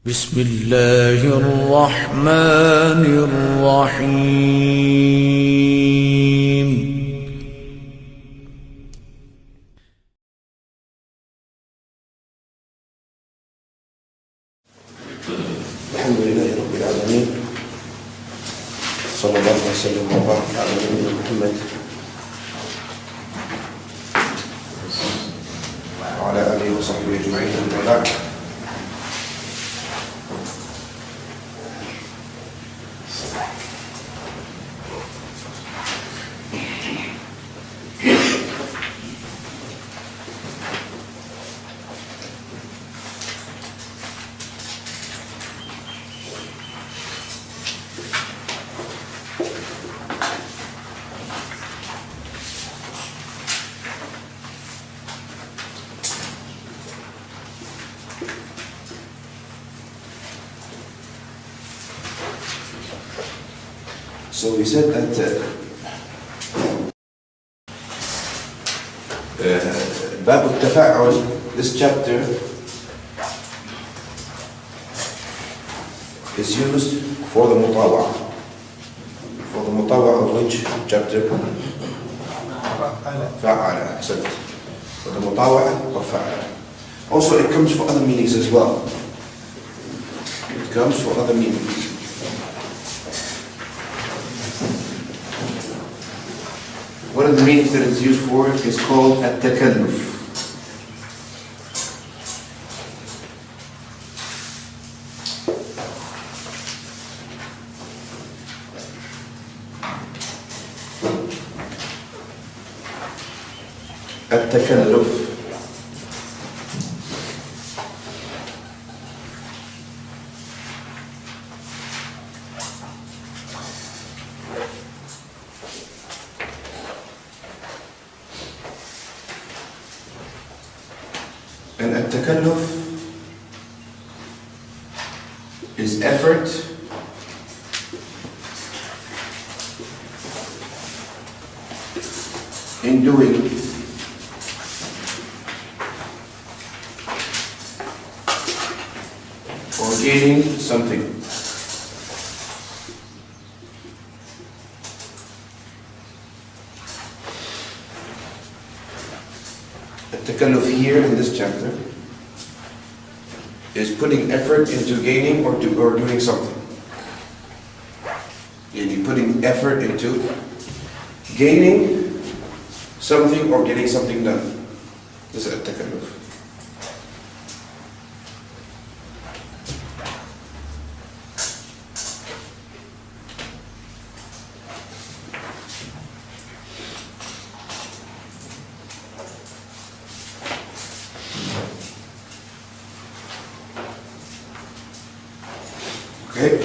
بسم الله الرحمن الرحيم. الحمد لله رب العالمين، صلى الله وسلم وبارك على نبينا محمد وعلى آله وصحبه أجمعين. أما بعد، so we said that باب التفاعل, this chapter is used for the mutawa'a. For the mutawa'a of which chapter? فعل. أحسنت. For the mutawa'a of فعل. Also it comes for other meanings as well. It comes for other meanings. One of the meanings that it's used for is called التكلف. التكلف. And التكلف is effort in doing or gaining something. التكلف here in this chapter is putting effort into gaining or doing something. You're putting effort into gaining something or getting something done. This is التكلف. Okay.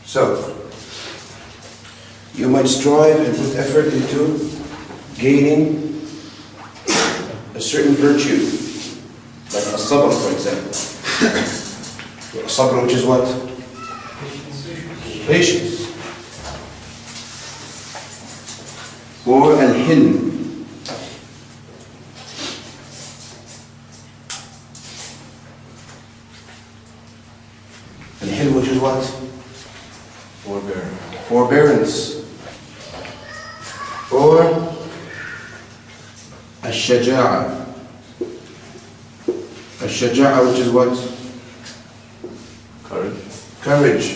So, you might strive and put effort into gaining a certain virtue, like as-sabr, for example. Sabr, which is what? Patience. Or al-hilm. Al-hilm, which is what? Forbearance. Or al-shaja'a. Al-shaja'a, which is what? Courage.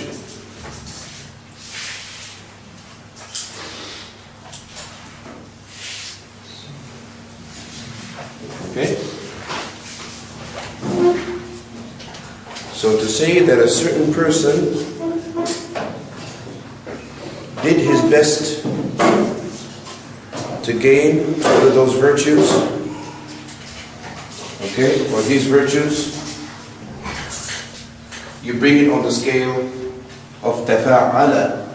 Okay? So to say that a certain person did his best to gain one of those virtues, okay, or these virtues, you bring it on the scale of tafa'ala.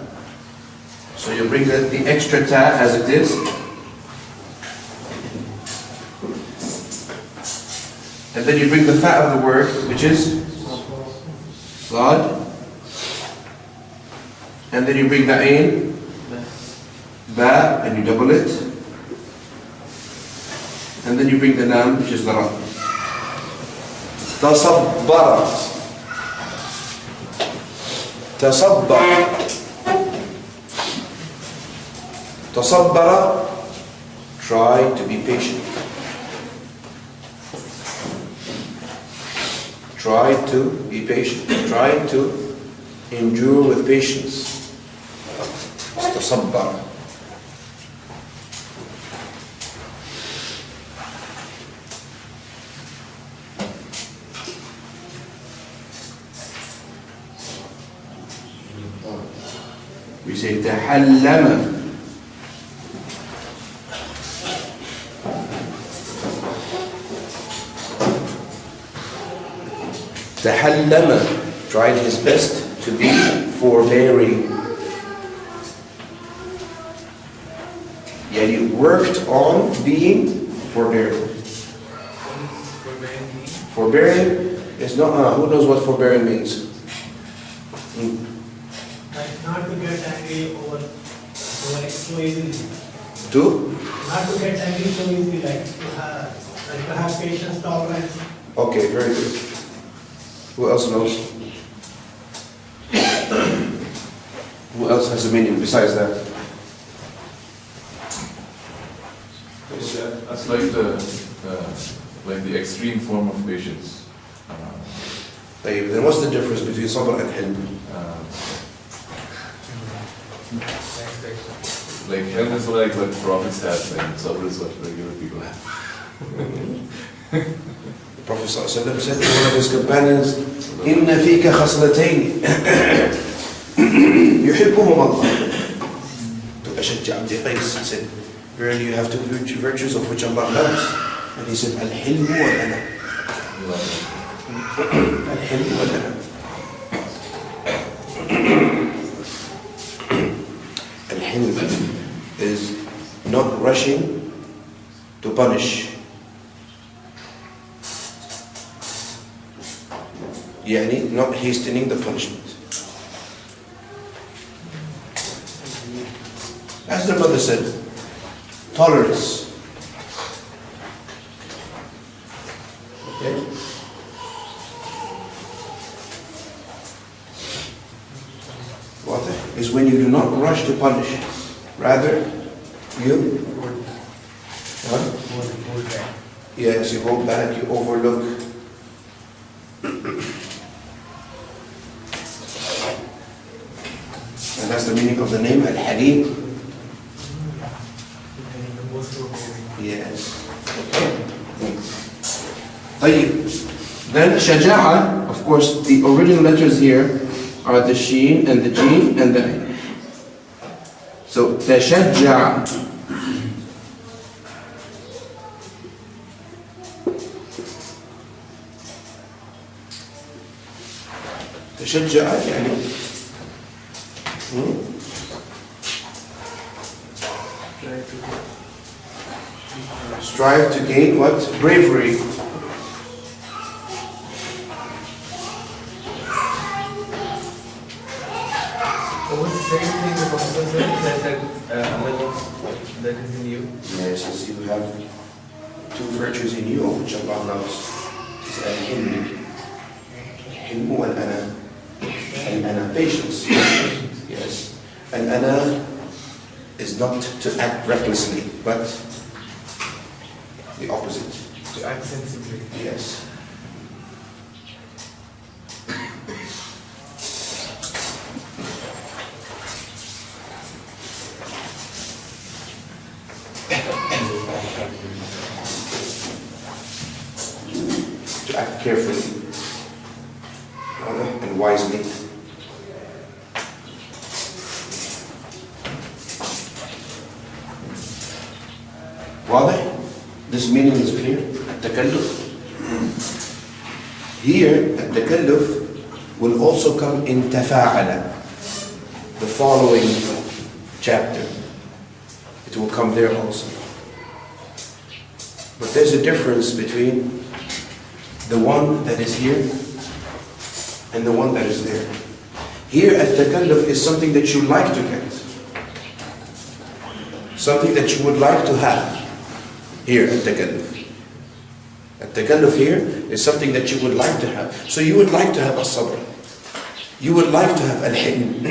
So you bring the extra ta as it is, and then you bring the fa of the word, which is sad, and then you bring the ain, ba, and you double it, and then you bring the lam, which is the ra. تصبر. تصبر. تصبر. Try to be patient. Try to be patient. Try to endure with patience. تصبر. We say تحلم. تحلم. Tried his best to be forbearing. He worked on being forbearing. Forbearing is not. Who knows what forbearing means? Like not to get angry over so easily. To? Not to get angry so easily, like to have patience, tolerance. Okay, very good. Who else knows? Who else has a meaning besides that? That's like the extreme form of patience. Then what's the difference between sabr and hilm? Like hilm is like what prophets have, and sabr is what regular people have. The Prophet ﷺ said to one of his companions, إِنَّ فِيكَ خَصْلَتَيْنِ يُحِبُّهُمَ اللَّهُ. To Ashaj Abdi Qais, he said, verily you have two virtues of which Allah loves. And he said, Al-Hilm wal-Ana. Al-Hilm wal-Ana. Al-Hilm is not rushing to punish. Yani not hastening the punishment. As the mother said, tolerance. Okay? What is when you do not rush to punish. Rather, you yes, you hold back, you overlook. And that's the meaning of the name Al-Hadeeth. Yes. Okay. Then Shaja'a, of course, the original letters here are the Sheen and the Jeen and the Ain. So Tashajja'a. Tashajja'a يعني strive to gain what? Bravery. Was the same thing the Prophet said that is in you? Yes, as you have two virtues in you, which Allah loves. It's Al-Hilm. Al-Hilm wal-Ana. Al-Ana, patience. Yes. Al-Ana is not to act recklessly, but the opposite. To act sensibly. Yes. To act carefully and wisely. واضح? This meaning is clear. التكلف. Here, التكلف will also come in تفاعل, the following chapter. It will come there also. But there's a difference between the one that is here and the one that is there. Here, التكلف is something that you like to get. Something that you would like to have. Here, التكلف. التكلف here is something that you would like to have. So you would like to have الصبر. You would like to have الحلم.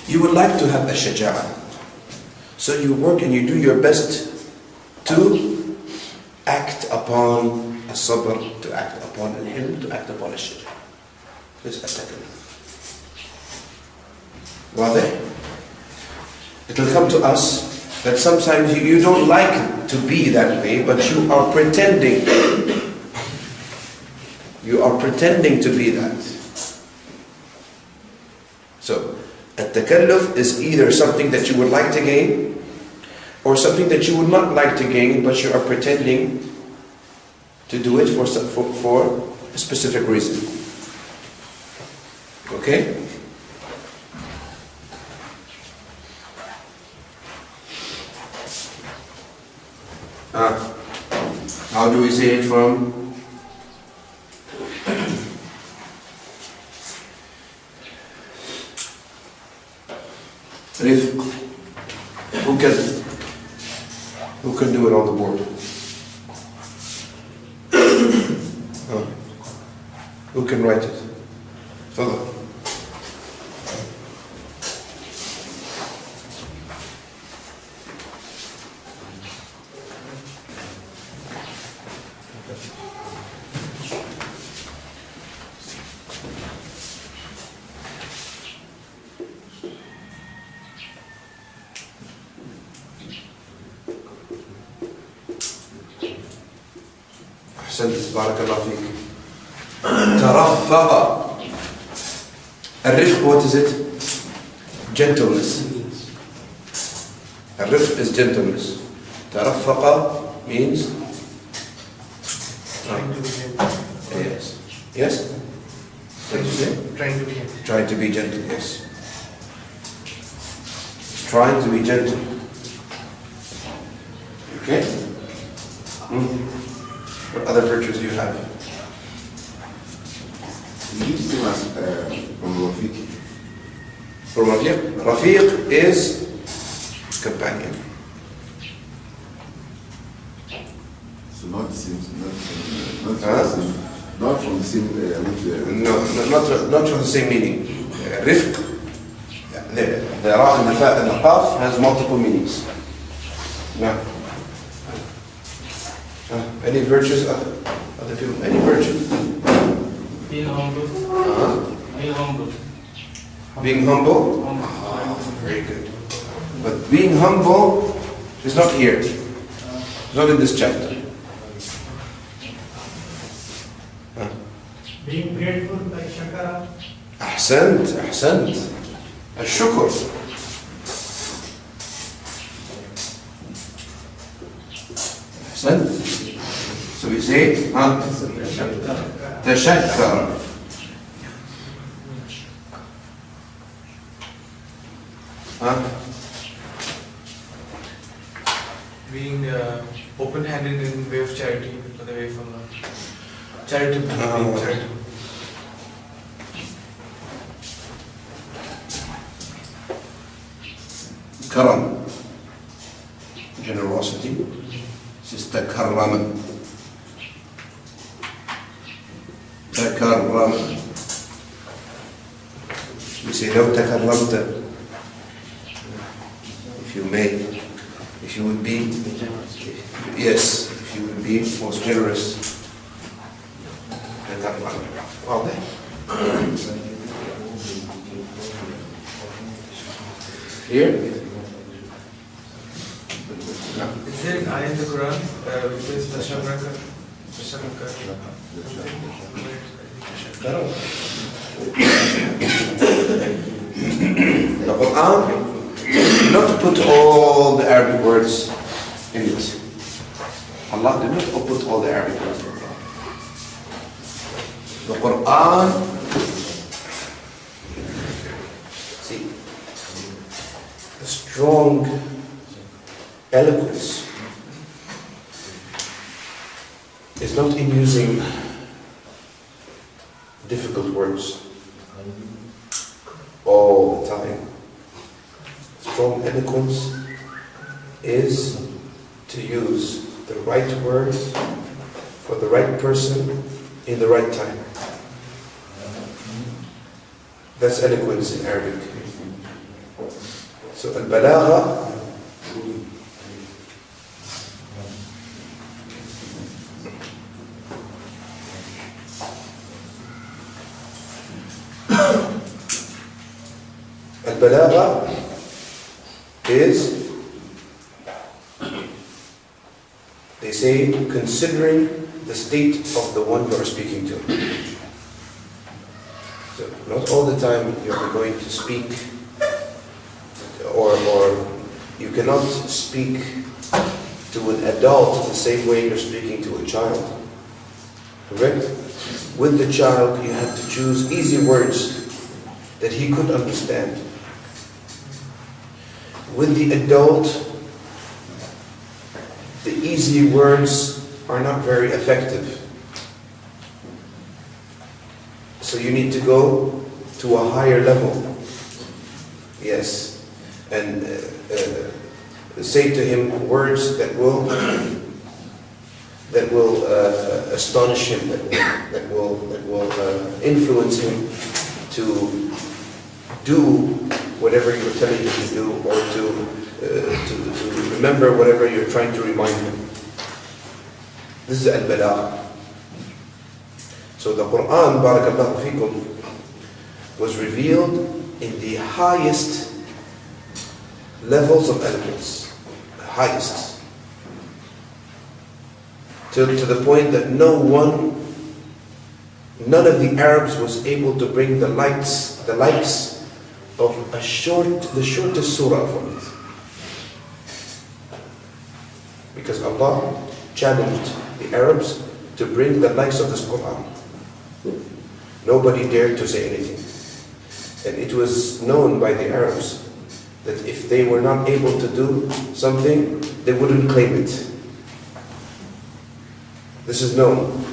You would like to have الشجاعة. So you work and you do your best to act upon الصبر, to act upon الحلم, to act upon الشجاعة. This is التكلف. واضح? It will come to us that sometimes you don't like to be that way, but you are pretending. You are pretending to be that. So, التكلف is either something that you would like to gain, or something that you would not like to gain, but you are pretending to do it for a specific reason. Okay? How do we say it from? رفق. Who can do it on the board? Who can write it? تفضل. أحسنت بارك الله فيك. ترفق. الرفق, what is it? Gentleness. الرفق is gentleness. ترفق means yes. Yes? What did you say? Trying to be gentle. Trying to be gentle, yes. Trying to be gentle. Okay? What other virtues do you have? You used to ask from Rafiq. For Rafiq? Rafiq is companion. So not the same, Huh? not from the same No, not from the same meaning. Rifq, the ra and the fa and the qaf has multiple meanings. No. Any virtues, other people? Any virtue? Being humble. Being humble. Being humble? Very good. But being humble is not here. It's not in this chapter. Being grateful like shakara. أحسنت. الشكر. أحسنت. So we say, تشكر. Being open-handed in way of charity, for the way from charitable. Being charitable. كرم. Generosity. تكرم. تكرم. We say لو تكرمت. If you may, if you would be, yes, if you would be most generous. تكرم. واضح؟ Here? Is there an ayah in the Quran which says Tashabraka? The Quran did not put all the Arabic words in it. Allah did not put all the Arabic words in it. The Quran, see, the strong eloquence is not in using difficult words all the time. Strong eloquence is to use the right word for the right person in the right time. That's eloquence in Arabic. So al-balagha al-balagha is, they say, considering the state of the one you are speaking to. So not all the time you are going to speak, or you cannot speak to an adult the same way you're speaking to a child. Correct? With the child, you have to choose easy words that he could understand. With the adult, the easy words are not very effective. So you need to go to a higher level. Yes. And say to him words that will astonish him, that will influence him to do whatever you're telling him to do, or to remember whatever you're trying to remind him. This is al-balagh. So the Quran, barakallahu fikum, was revealed in the highest levels of eloquence, the highest, to the point that none of the Arabs was able to bring the likes of the shortest surah from it. Because Allah challenged the Arabs to bring the likes of this Quran. Nobody dared to say anything. And it was known by the Arabs that if they were not able to do something, they wouldn't claim it. This is known.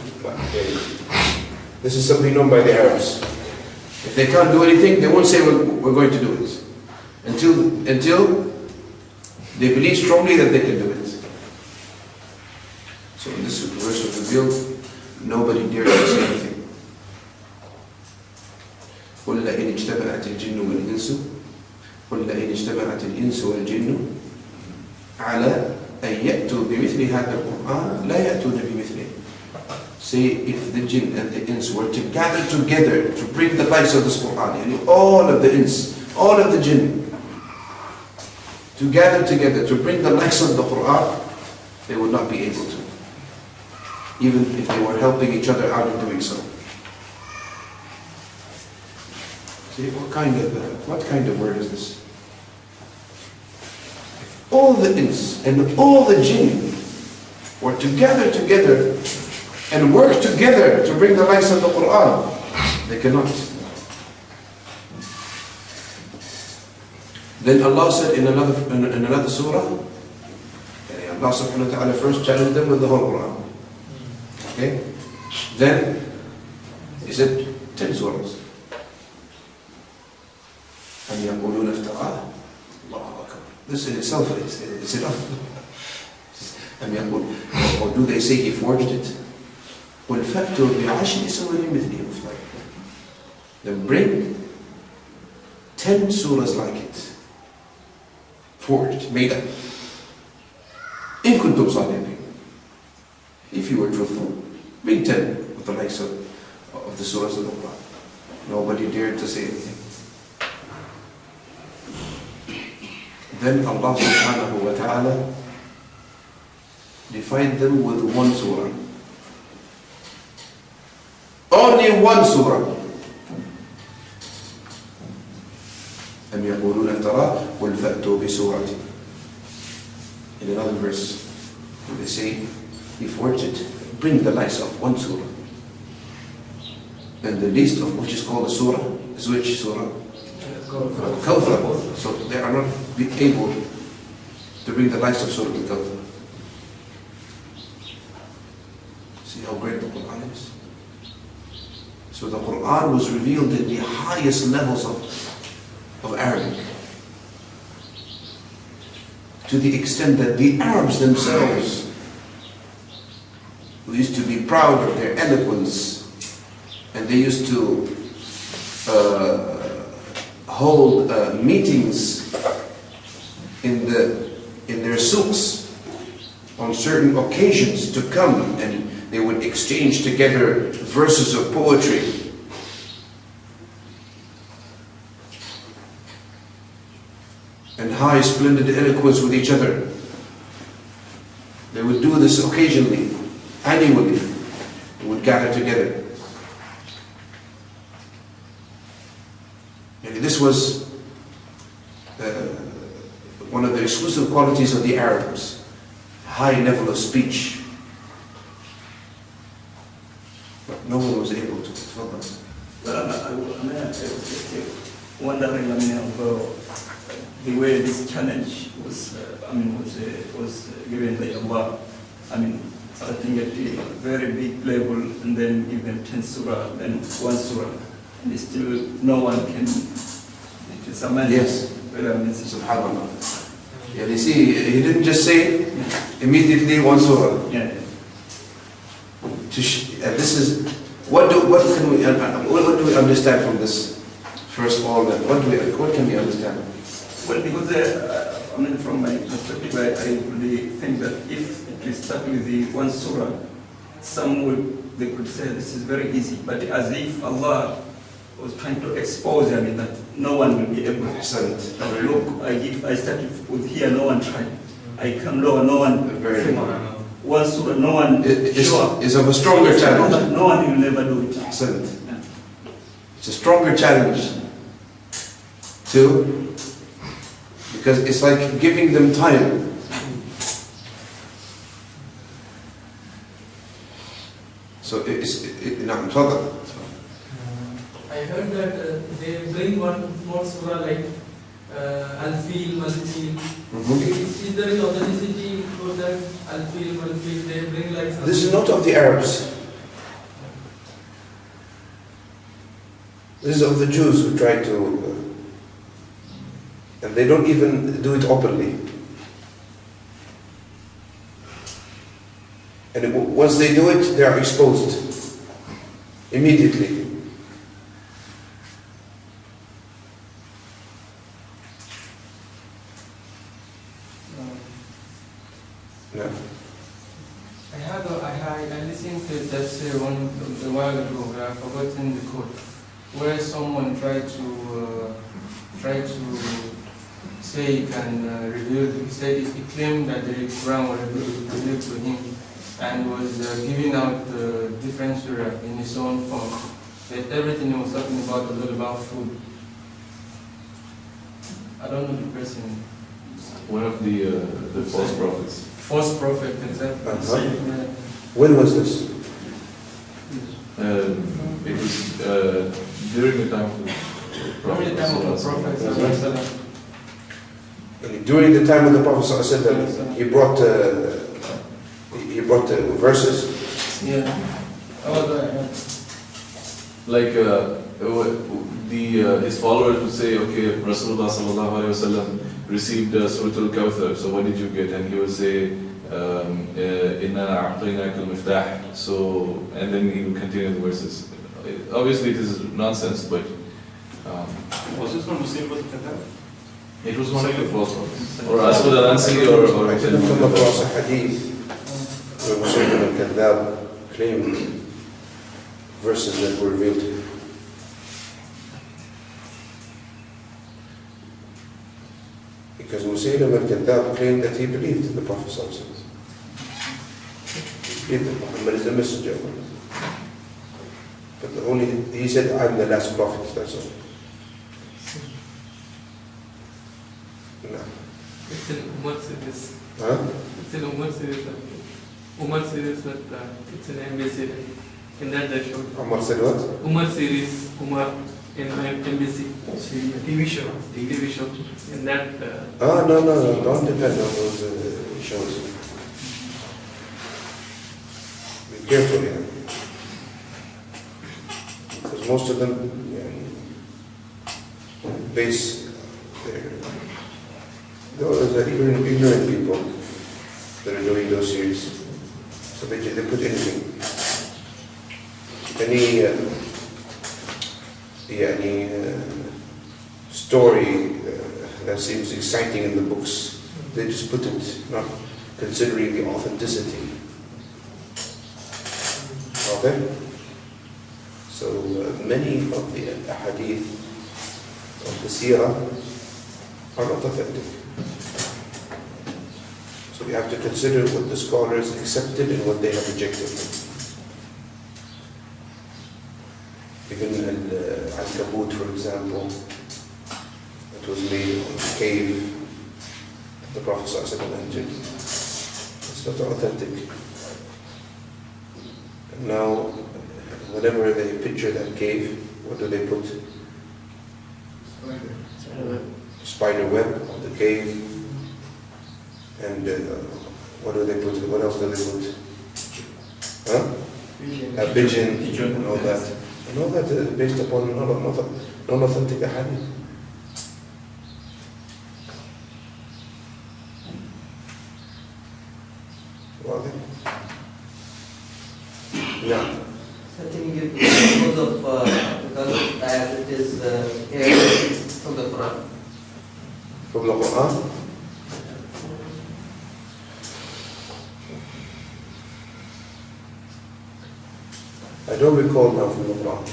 This is something known by the Arabs. If they can't do anything, they won't say we're going to do it. Until they believe strongly that they can do it. So when this verse was revealed, nobody dared to say anything. قل لئن اجتمعت الجن والإنس والجن على أن يأتوا بمثل هذا القرآن لا يأتون بمثله. Say, if the jinn and the ins were to gather together to bring the likes of this Quran, all of the ins, all of the jinn, to gather together to bring the likes of the Quran, they would not be able to, even if they were helping each other out in doing so. See, what kind of word is this? All the ins and all the jinn were to gather together and work together to bring the likes of the Quran. They cannot. Then Allah said in another surah, Allah subhanahu wa ta'ala first challenged them with the whole Quran. Okay? Then He said 10 surahs. أَمْ يَقُولُونَ افْتَرَاهُ Allahu Akbar. This in itself is enough. أَمْ يَقُولُ, or do they say he forged it? وَالْفَأْتُوا بِعَشْرِ سُوَرٍ مِثْلِهِ مُفْتَرٍ. Then bring 10 surahs like it. Forged, made up. إِن كُنْتُمْ صَادِقِينَ. If you were truthful, bring 10 with the likes of the surahs of the Quran. Nobody dared to say anything. Then Allah subhanahu wa ta'ala defined them with one surah. Only one surah. أَمْ يَقُولُونَ افْتَرَاهُ قُلْ فَأْتُوا بِسُورَةٍ. In another verse, they say, he forged it. Bring the likes of one surah. And the least of which is called a surah is which surah? Al-Kawthar. So they are not able to bring the likes of Surah Al-Kawthar. See how great the Quran is? So the Quran was revealed in the highest levels of Arabic. to the extent that the Arabs themselves, who used to be proud of their eloquence, and they used to hold meetings in their souks on certain occasions to come, and they would exchange together verses of poetry. And high, splendid eloquence with each other. They would do this occasionally, annually. They would gather together. And this was one of the exclusive qualities of the Arabs. High level of speech. But no one was able to fulfill them. I wondering, the way this challenge was given by Allah. Starting at a very big level, and then even 10 surah, then 1 surah, and still no one can. It is amazing. Yes. Subhanallah. Yeah, you see, he didn't just say immediately 1 surah. Yeah. And this is what do we understand from this? First of all, what can we understand? Well, because from my perspective, I really think that if it is start with the 1 surah, they could say this is very easy, but as if Allah was trying to expose, that no one will be able to. Look, I started with here, no one tried. I come lower, no one. Very good. 1 surah, no one. Is of a stronger challenge. No one will never do it. Excellent. It's a stronger challenge too, because it's like giving them time. So I'm talking. I heard that they bring one more surah like Al-Fil, Mal-Fil. Is there any authenticity for that? Al-Fil, Mal-Fil, they bring like something? This is not of the Arabs. This is of the Jews who try to, and they don't even do it openly. And once they do it, they are exposed immediately. No. I listened to that a while ago. I've forgotten the quote, where someone tried to say he can reveal. He said he claimed that the Quran was revealed to him, and was giving out different surah in his own form. That everything he was talking about was all about food. I don't know the person. One of the false prophets. False prophet, exactly. When was this? It was during the time of the Prophet. During the time of the Prophet. During the time of the Prophet ﷺ, he brought verses. Yeah. Like his followers would say, okay, Rasulullah sallallahu alaihi wasallam received Surah Al-Kawthar, so what did you get? And he would say, Inna a'tainaka al-miftah. So, and then he would continue the verses. Obviously, it is nonsense, but was this one Muslim with Kadab? it was one of the false ones. Or Aswad al-Ansi, or I didn't come across a hadith where Muslim al-Kadab claimed verses that were revealed to him. Because Musaylim al-Kadhab claimed that he believed in the Prophet ﷺ. He believed that Muhammad is the messenger of Allah. But he said, I'm the last prophet, that's all. No. It's in Umar series. Huh? It's in Umar series. Umar series, but it's an embassy. In that they showed. Umar said what? Umar series, Umar in embassy. TV show. TV show. In that. No, don't depend on those shows. Be careful here. Because most of them base Those are ignorant people that are doing those series. So they put anything. Any story that seems exciting in the books, they just put it, not considering the authenticity. Okay? So many of the Ahaadeeth of the Seerah are not authentic. So we have to consider what the scholars accepted and what they have rejected. Even Al-Kabut, for example, it was made on the cave that the Prophet ﷺ entered. It's not authentic. And now, whenever they picture that cave, what do they put? Spider web on the cave. And what do they put? What else do they put? Huh? A pigeon and all that. And all that is based upon non-authentic hadith. واضح؟ نعم. I think because of as it is aired from the Quran. From the Quran? I don't recall now from the Quran.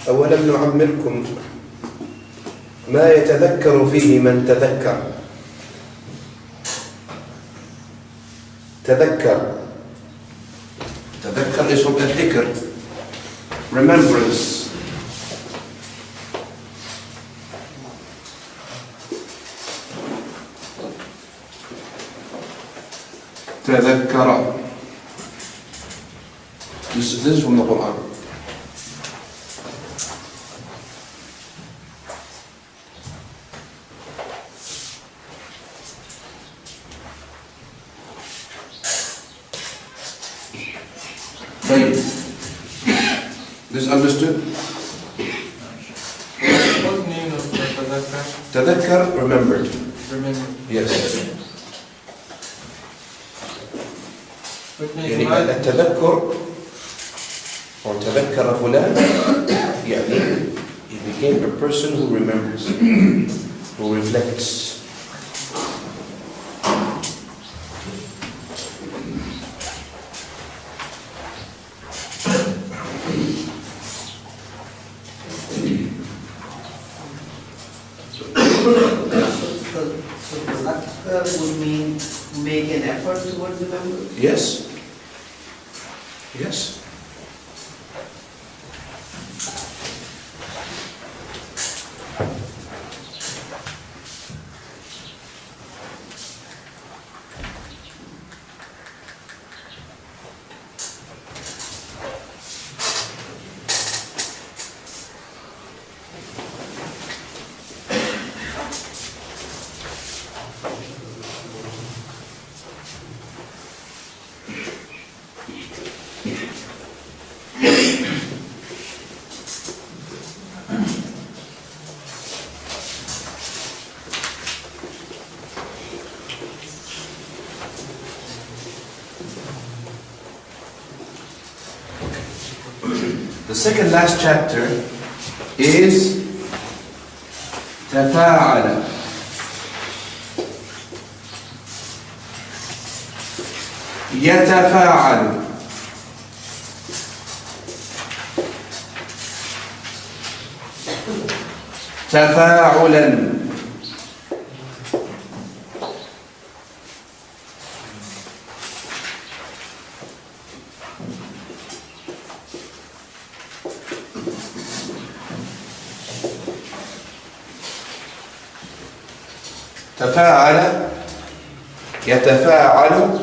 أولم نعمركم ما يتذكر فيه من تذكر. تذكر is from الذكر, remembrance. تذكر. This is from the Quran. This understood? What meaning of tadhakkar? Tadhakkar, remembered. Remember. Yes. يعني التذكر or تذكر فلان يعني he became a person who remembers, who reflects. So tadhakkar would mean make an effort towards remembering? Yes. Yes. The second last chapter is تفاعل. يتفاعل. تفاعلا. تفاعل يتفاعل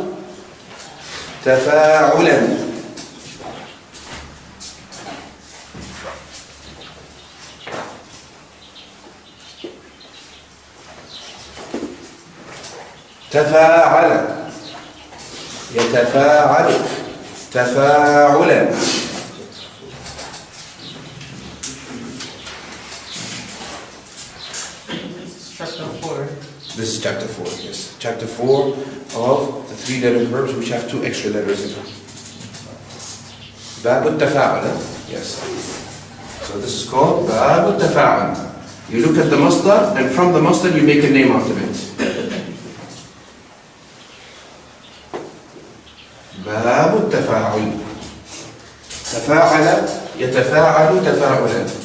تفاعلا تفاعل يتفاعل تفاعلا Chapter 4. This is chapter 4, yes. Chapter 4 of the 3-letter verbs which have 2 extra letters in them. باب التفاعل, yes. So this is called باب التفاعل. You look at the masdar and from the masdar you make a name out of it. باب التفاعل. تفاعل يتفاعل تفاعلا.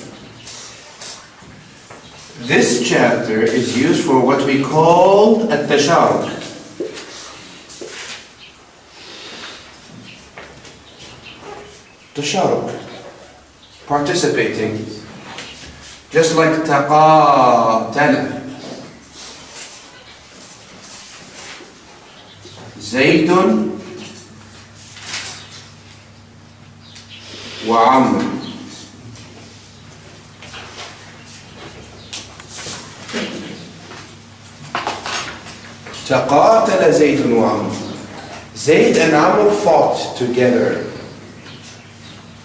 This chapter is used for what we call التشارك. تشارك, participating, just like تقاتل. زيد وعمر. تقاتل زيد وعمر. Zayd and Amr fought together.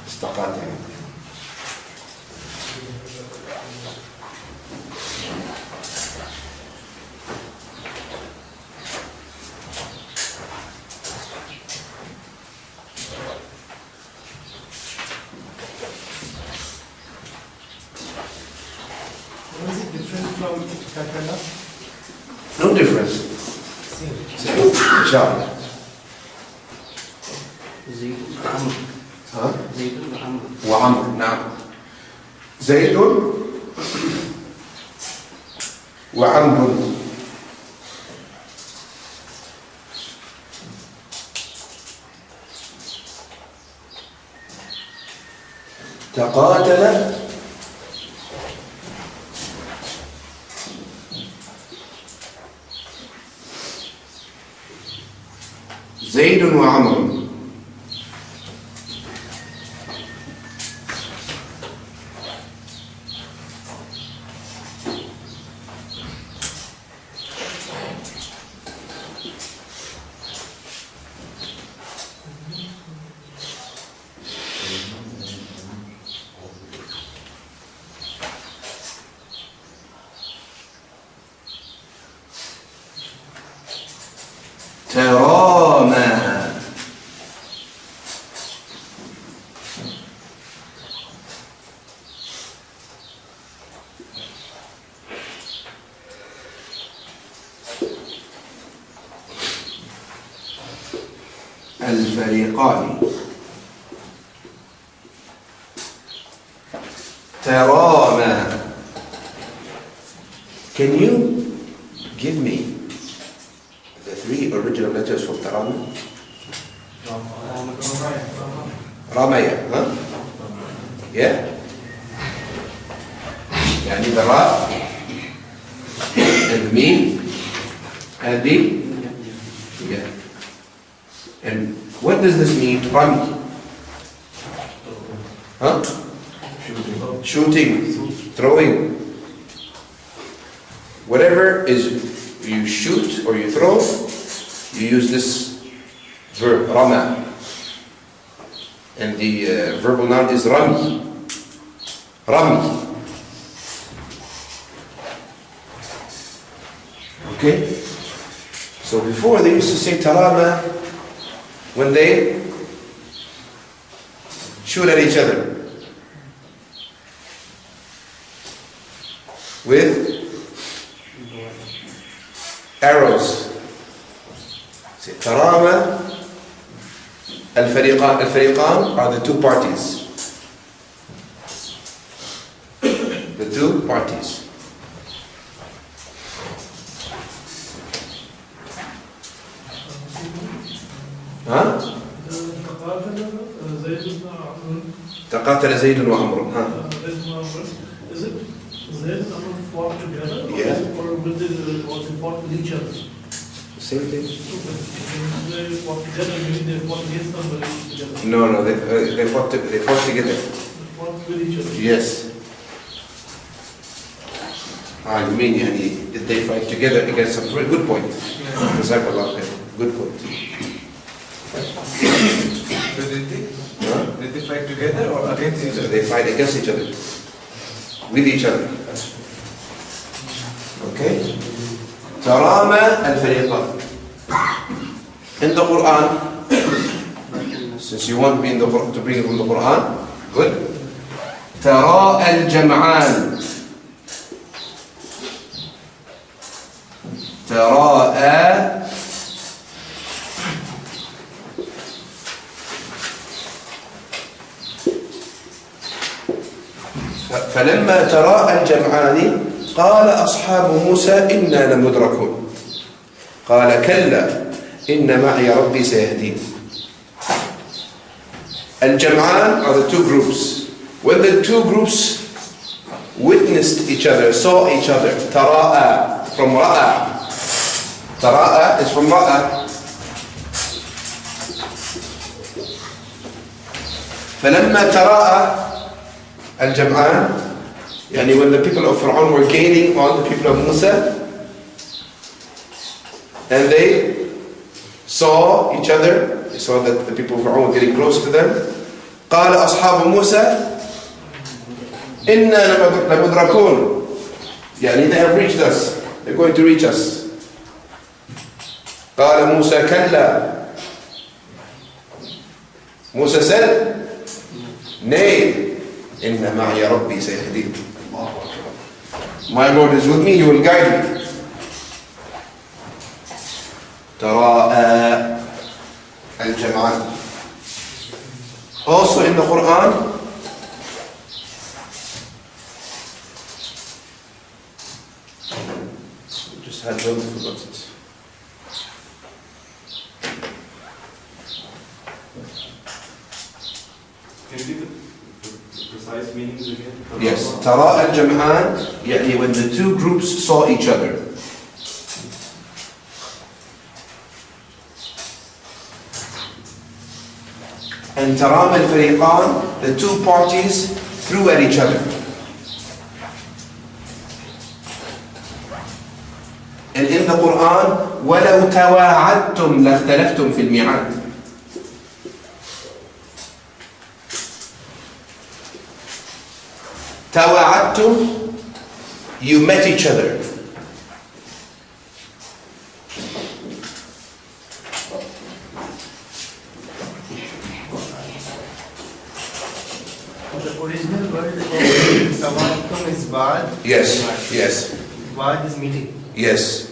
استقاتل. What is it different from Kakala? No difference. Inshallah. زيد وعمر. ها؟ زيد وعمر. وعمر, نعم. زيد وعمر. تقاتل زيد وعمر. ترامى الفريقان. ترامى. Can you give me the 3 original letters for ترامى? رمية, huh? Yeah? يعني the ra and the mim and the yeah. And what does this mean? Rami? Huh? Shooting, throwing. Whatever is you shoot or you throw, you use this verb, rama. And the verbal noun is rami. Rami. Okay? So before they used to say tarama when they shoot at each other with arrows. Say tarama al-fariqan. Al-fariqan are the 2 parties. The 2 parties. ها؟ تقاتل زيد وعمر. ها؟ Is it Zayd and Amr fought together? Yeah. Or was it fought with each other? Same thing. They fought together, maybe they fought against somebody together. No, they fought together. They fought with each other. Yes. You mean, yani, did they fight together against some very good point? Jazakallah khair. Good point. So did they fight together or against each So other? they fight against each other. With each other. Okay? Tarama al-fariqan. In the Quran, since you want me to bring it from the Quran, good. Tara al-jam'an. تراءى فلما تراءى الجمعان قال أصحاب موسى إنا لمدركون قال كلا إن معي ربي سيهدين. الجمعان are the two groups. When the two groups witnessed each other, saw each other, تراءى from رأى. تراءى is from رأى. فلما تراءى الجمعان يعني when the people of Fir'aun were gaining on the people of Musa and they saw each other, they saw that the people of Fir'aun were getting close to them, قال أصحاب موسى إنا لمدركون يعني they have reached us, they're going to reach us. قال موسى كلا. Musa said, nay, إن معي ربي سيهدين. My Lord is with me, He will guide me. تراءى الجمعان. Also in the Quran, just had one forgot it. Can you give the precise meanings again? Yes, تراءى الجمعان يعني when the two groups saw each other. And ترام الفريقان, the two parties threw at each other. And in the Quran, وَلَوْ تَوَاعَدْتُمْ لَاخْتَلَفْتُمْ فِي الْمِيعَادِ. تَوَاعَدْتُمْ, you met each other. The original word tawatum is bad. Yes, yes. Bad is meeting. Yes.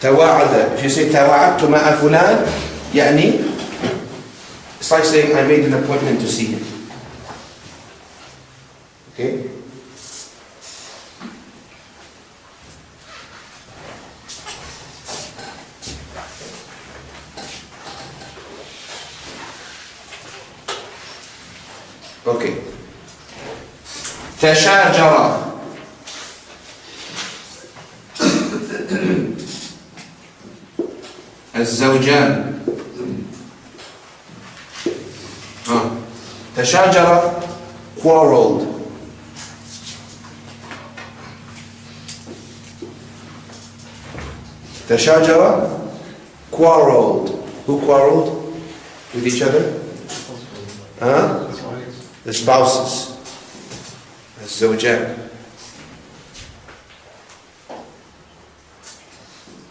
تواعد. If you say تواعدت مع فلان, يعني it's like saying I made an appointment to see him. Okay? Okay. تشاجر. الزوجان. تشاجر, quarreled. تشاجر, quarreled. Who quarreled with each other? The spouses. الزوجان.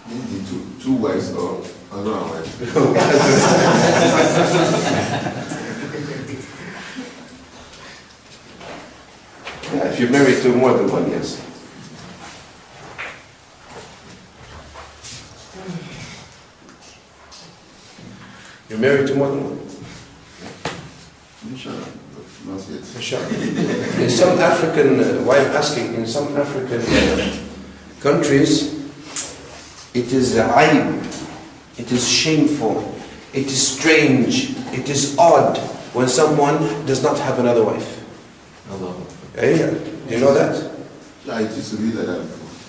Maybe two wives or another wife. Yeah, if you're married to more than one, yes. You're married to more than one. Inshallah, not yet. Inshallah. In some African, why I'm asking, in some African countries, it is aib, it is shameful, it is strange, it is odd when someone does not have another wife. Allah. Yeah, you know that? Yeah, it used to be like that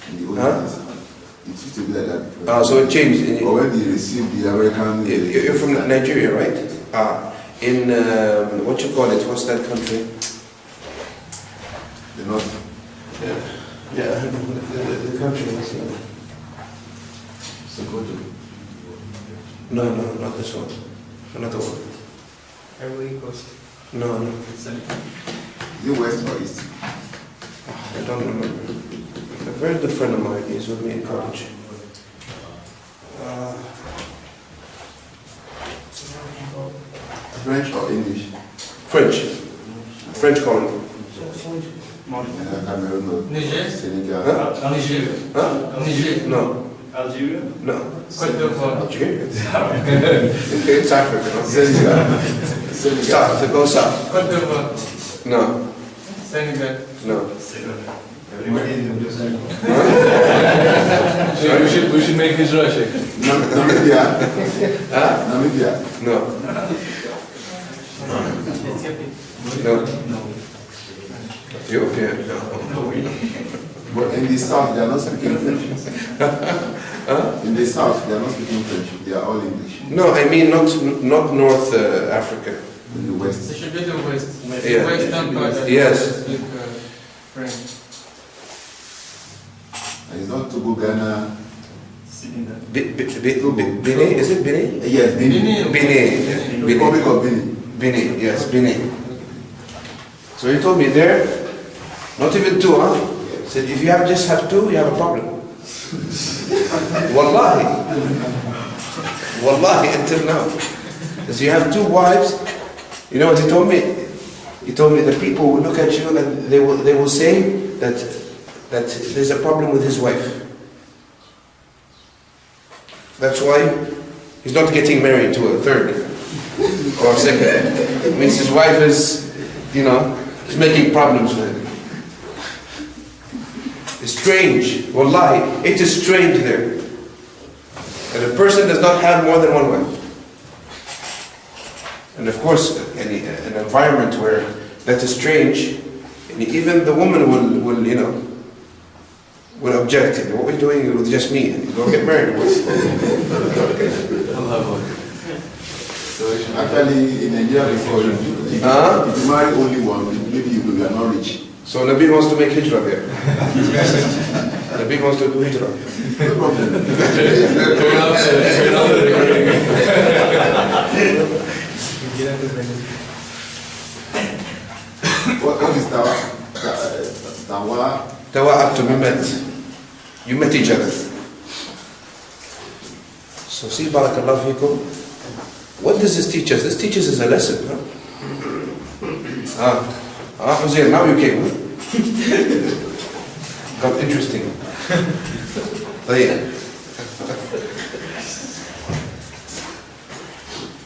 in the old days. It used to be like that. So it changed. But when they received the American... You're from Nigeria, right? In, what you call it, what's that country? The North. Yeah, the country, what's the name? Sujud. No, not this one. Another one. Ivory Coast. No. Is it West or East? I don't remember. A very good friend of mine is with me in college. French or English? French colony. Cameroon or Niger? Senegal? Niger? No. Algeria? No. Côte d'Ivoire. Algeria. It's Africa. No? South. Go south. Côte d'Ivoire. No. Senegal. No. We should make his rush. Namibia? Namibia? No. Ethiopia? No. But in the south, they are not speaking French. In the south, they are not speaking French. They are all English. No, I mean not North Africa. In the west. It should be the West. Yeah. The Western part that Yes. speak French. And it's not Togo, Ghana. Benin? Is it Benin? Yes, Benin. Benin. Republic of Benin. Benin, yes, Benin. So he told me there, not even two, huh? Said if you just have two, you have a problem. Wallahi, until now. Because you have two wives, you know what he told me? He told me that people will look at you and they will say that there's a problem with his wife. That's why he's not getting married to a third or second. It means his wife is, is making problems for him. It's strange. Wallahi, it is strange there. And a person does not have more than one wife. And of course, an environment where that is strange, and even the woman will object. What are we doing with just me? And you don't get married. Actually, in Nigeria, before, if you marry only one, maybe you are not rich. So Nabil wants to make hijrah there. Nabil wants to do hijrah. No problem. What is tawa? Tawa to be met. You met each other. So see, barakallah fikum. What does this teach us? This teaches us a lesson. Hussein, now you came. Got interesting.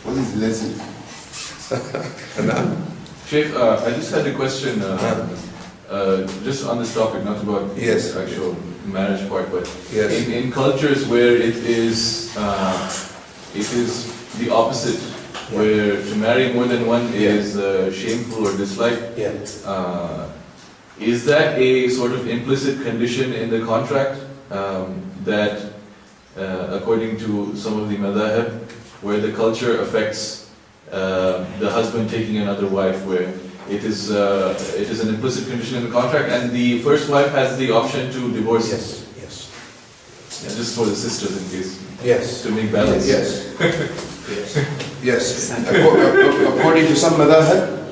What is the lesson? Sheikh, I just had a question, just on this topic, not about the actual marriage part, but in cultures where it is the opposite, where to marry more than one is shameful or disliked, is that a sort of implicit condition in the contract that, according to some of the madhahib, where the culture affects the husband taking another wife, where it is an implicit condition in the contract, and the first wife has the option to divorce? Yes. Yeah, just for the sisters in case. Yes. To make balance. Yes. Yes. According to some madhahib,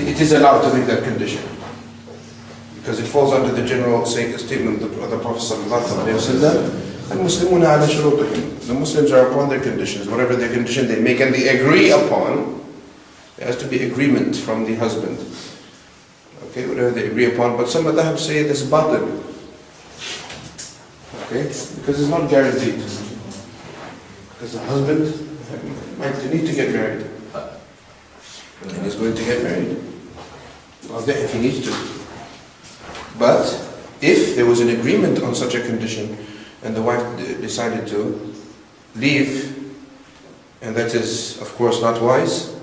it is allowed to make that condition. Because it falls under the general statement of the Prophet ﷺ, al-Muslimuna ala shurutihim. The Muslims are upon their conditions, whatever their condition they make and they agree upon. There has to be agreement from the husband. Okay, whatever they agree upon. But some madhahib say this is batil. Okay, because it's not guaranteed. Because the husband might need to get married. And he's going to get married. If he needs to. But if there was an agreement on such a condition and the wife decided to leave, and that is of course not wise,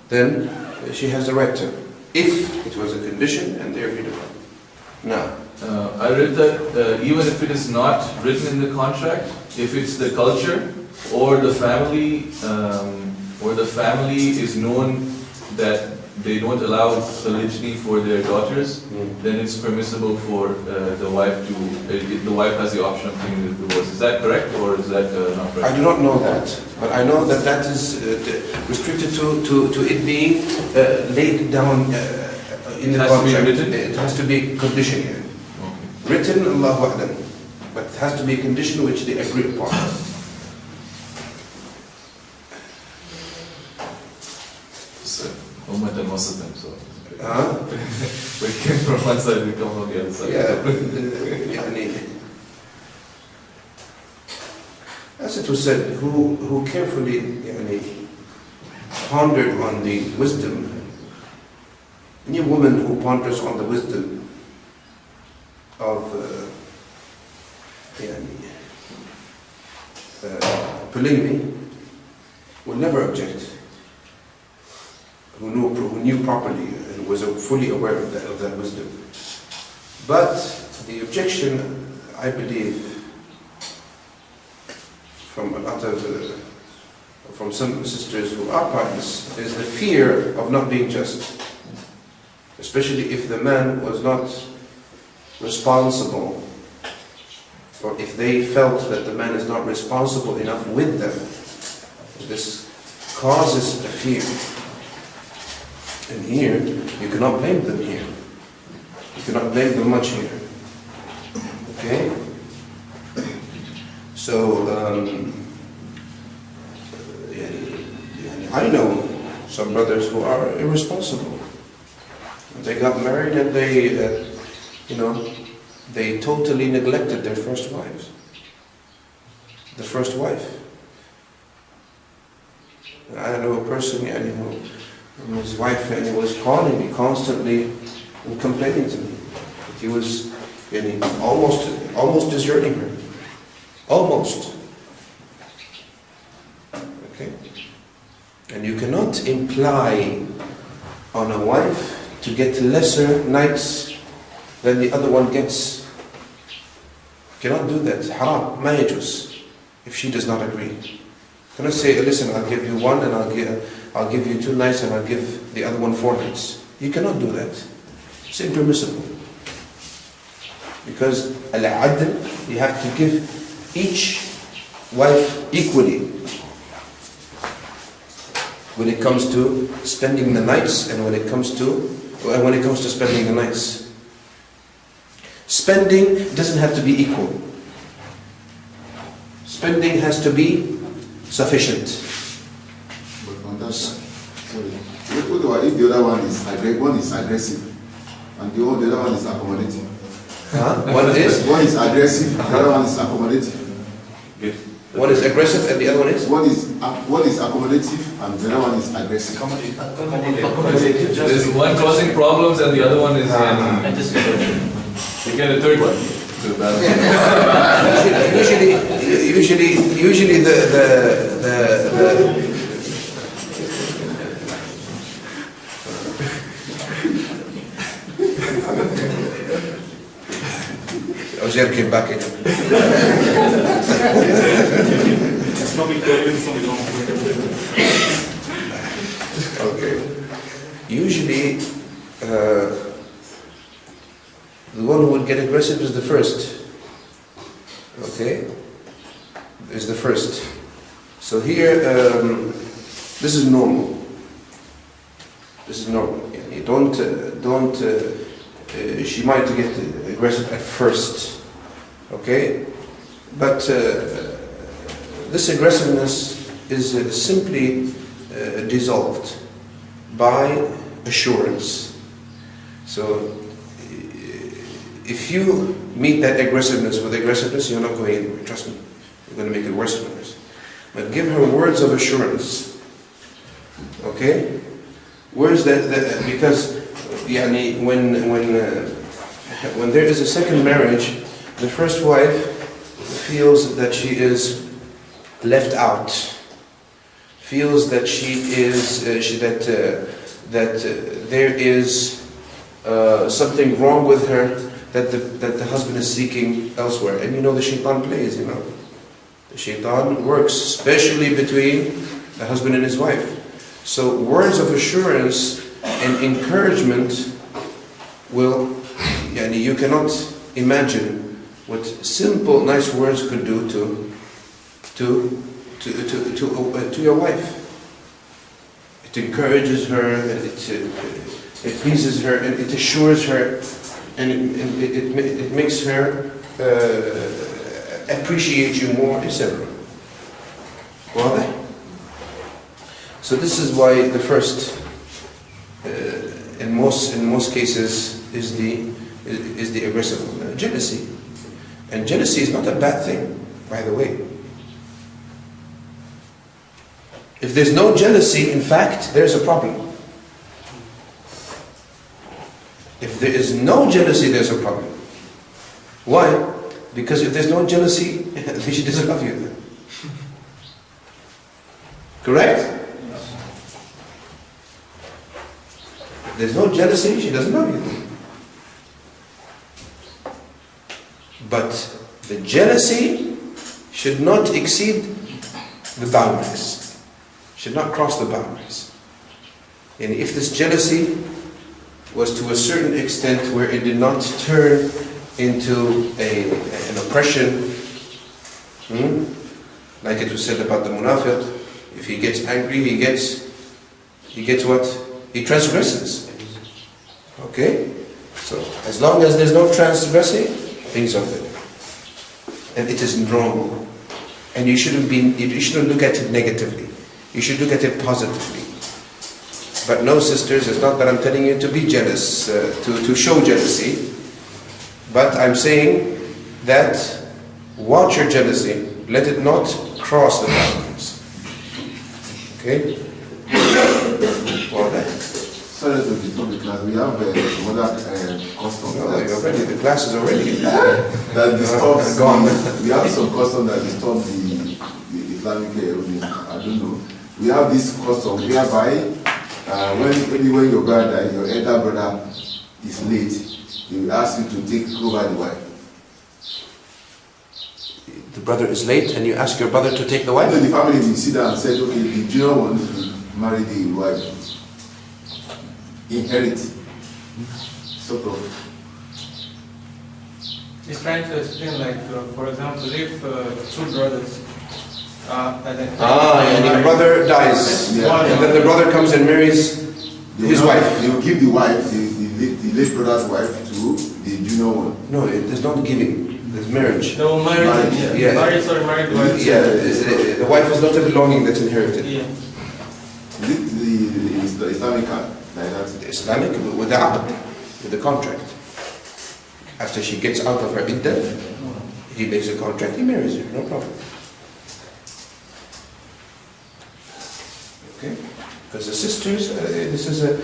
then she has the right to, if it was a condition and they agreed upon. No. I read that even if it is not written in the contract, if it's the culture or the family is known that they don't allow polygyny for their daughters, then it's permissible for the wife has the option of taking the divorce. Is that correct, or is that not correct? I do not know that, but I know that that is restricted to it being laid down in the contract. It has to be conditioned here. Okay. Written, Allahu A'lam, but it has to be a condition which they agree upon. Ummatan wasatan, so we came from one side, we come from the other side. As it was said, who carefully pondered on the wisdom, any woman who ponders on the wisdom of polygamy will never object. Who knew properly and was fully aware of that wisdom. But the objection, I believe, from some sisters who are pious, is the fear of not being just. Especially if the man was not responsible, or if they felt that the man is not responsible enough with them. This causes a fear. And here, you cannot blame them here. You cannot blame them much here. Okay? So, I know some brothers who are irresponsible. They got married and they totally neglected their first wives. The first wife. I know a person his wife was calling me constantly and complaining to me. He was almost deserting her. Almost. Okay? And you cannot imply on a wife to get lesser nights than the other one gets. You cannot do that. Haram, ma yajuz, if she does not agree. You cannot say, listen, I'll give you one and I'll give you 2 nights and I'll give the other one 4 nights. You cannot do that. It's impermissible. Because al-adl, you have to give each wife equally when it comes to spending the nights and when it comes to spending the nights. Spending doesn't have to be equal. Spending has to be sufficient. Sorry. If the other one is aggressive and the other one is accommodating. One is aggressive, the other one is accommodative. One is aggressive and the other one is? One is accommodative and the other one is aggressive. Accommodative. There's one causing problems and the other one is you get a third one. Usually the Ozier came back in. Okay. Usually, the one who would get aggressive is the first. Okay? Is the first. So here, this is normal. This is normal. She might get aggressive at first. Okay? But this aggressiveness is simply dissolved by assurance. So, if you meet that aggressiveness with aggressiveness, you're not going anywhere. Trust me. You're going to make it worse and worse. But give her words of assurance. Okay? Words that because when there is a second marriage, the first wife feels that she is left out. Feels that there is something wrong with her that the husband is seeking elsewhere. And you know the shaitan plays, you know. The shaitan works, especially between the husband and his wife. So words of assurance and encouragement will, you cannot imagine what simple, nice words could do to your wife. It encourages her, it pleases her, and it assures her, and it makes her appreciate you more, etc. Well, so this is why the first, in most cases, is the aggressive jealousy, and jealousy is not a bad thing, by the way. If there's no jealousy, in fact, there's a problem. If there is no jealousy, there's a problem. Why? Because if there's no jealousy, then she doesn't love you then. Correct? If there's no jealousy, she doesn't love you then. But the jealousy should not exceed the boundaries. Should not cross the boundaries. And if this jealousy was to a certain extent where it did not turn into an oppression, like it was said about the munafiq, if he gets angry, he gets what? He transgresses. Okay? So as long as there's no transgressing, things are good. And it is normal. And you shouldn't look at it negatively. You should look at it positively. But no, sisters, it's not that I'm telling you to be jealous, to show jealousy. But I'm saying that watch your jealousy. Let it not cross the boundaries. Okay? Well, sorry to disturb the class. We have another custom. No, the class is already that disturbs. Gone. We have some custom that disturb the Islamic religion. I don't know. We have this custom whereby when your brother, your elder brother is late, they will ask you to take over the wife. The brother is late and you ask your brother to take the wife? No, the family will sit down and say, okay, the junior one will marry the wife. Inherit. Sort of. He's trying to explain, like, for example, if two brothers and your brother dies, and then the brother comes and marries his wife. He will give the wife, the late brother's wife to the junior one. No, there's not giving, there's marriage. No, married wife. Yeah, the wife is not a belonging that's inherited. Yeah. The Islamic like that. Islamic, with the aqd, with the contract. After she gets out of her iddah, he makes a contract, he marries her, no problem. Okay? Because the sisters, this is a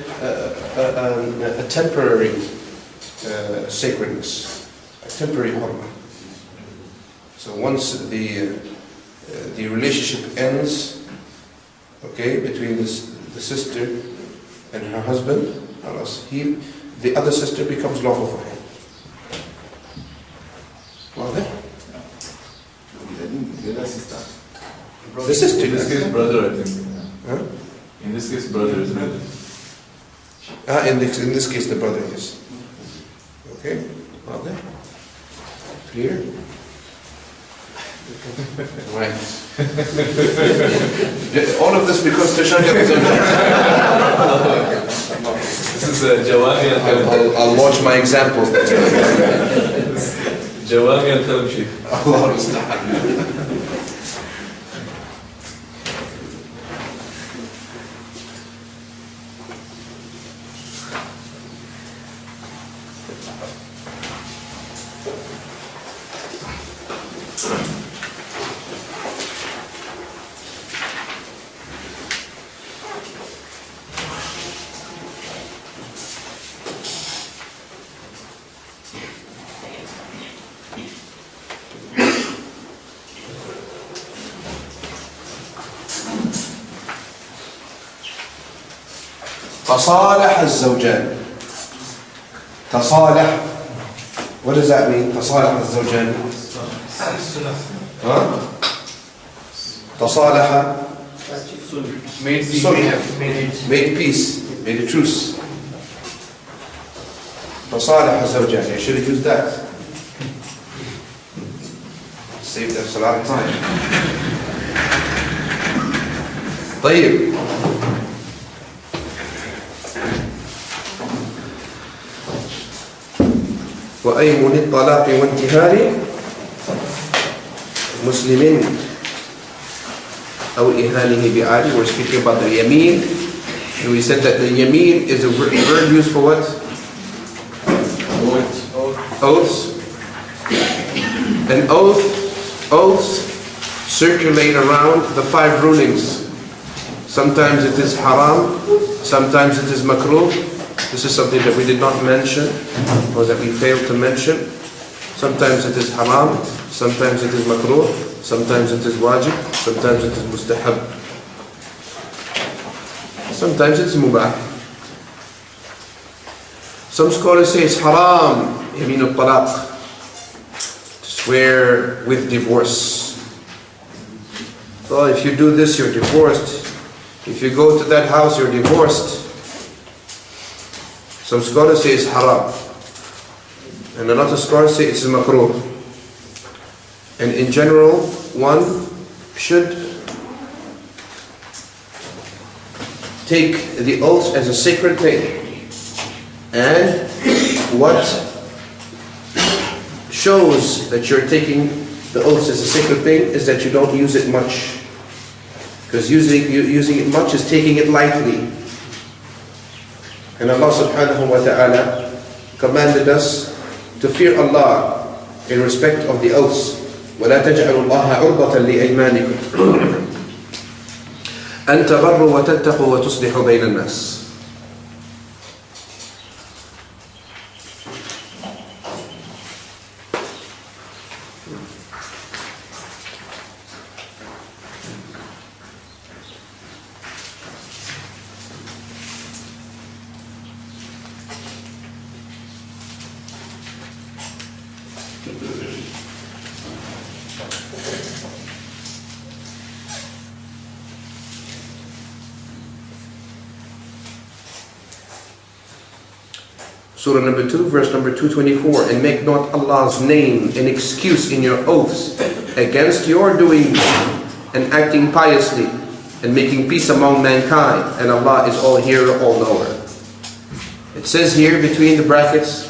temporary sacredness, a temporary hurmah. So once the relationship ends, okay, between the sister and her husband, the other sister becomes lawful for him. Well, then. The other sister. The sister. In this case, brother, I think. Huh? In this case, brother, isn't it? In this case, the brother is. Okay? Well, then. Clear? Right. All of this because Tashahhud is This is Jawami al-Kalam. I'll launch my examples. Jawami al-Kalam Sheikh. Allah Musta'an. تصالح الزوجان. تصالح What does that mean? تصالح الزوجان. Huh? تصالح. Made peace. Made a truce. تصالح الزوجان. I should have used that. Saved us a lot of time. طيب. وأيمن الطلاق وانتهار مسلم أو إهانه بعالي. We're speaking about the yameen, and we said that the yameen is a word used for what? Oaths. And oaths circulate around the 5 rulings. Sometimes it is haram, sometimes it is makruh. This is something that we did not mention, or that we failed to mention. Sometimes it is haram, sometimes it is makruh, sometimes it is wajib, sometimes it is mustahab. Sometimes it's mubah. Some scholars say it's haram, yamin al-talaq, to swear with divorce. Well, if you do this, you're divorced. If you go to that house, you're divorced. Some scholars say it's haram, and another scholars say it's makruh. And in general, one should take the oath as a sacred thing. And what shows that you're taking the oath as a sacred thing is that you don't use it much. Because using it much is taking it lightly. And Allah subhanahu wa ta'ala commanded us to fear Allah in respect of the oaths. وَلَا تَجْعَلُوا اللَّهَ عُرْضَةً لِأَيْمَانِكُمْ أَن تَبَرُّوا وَتَتَّقُوا وَتُصْلِحُوا بَيْنَ النَّاسِ. Surah number 2, verse number 224. And make not Allah's name an excuse in your oaths against your doing and acting piously and making peace among mankind. And Allah is all hearer, all knower. It says here between the brackets,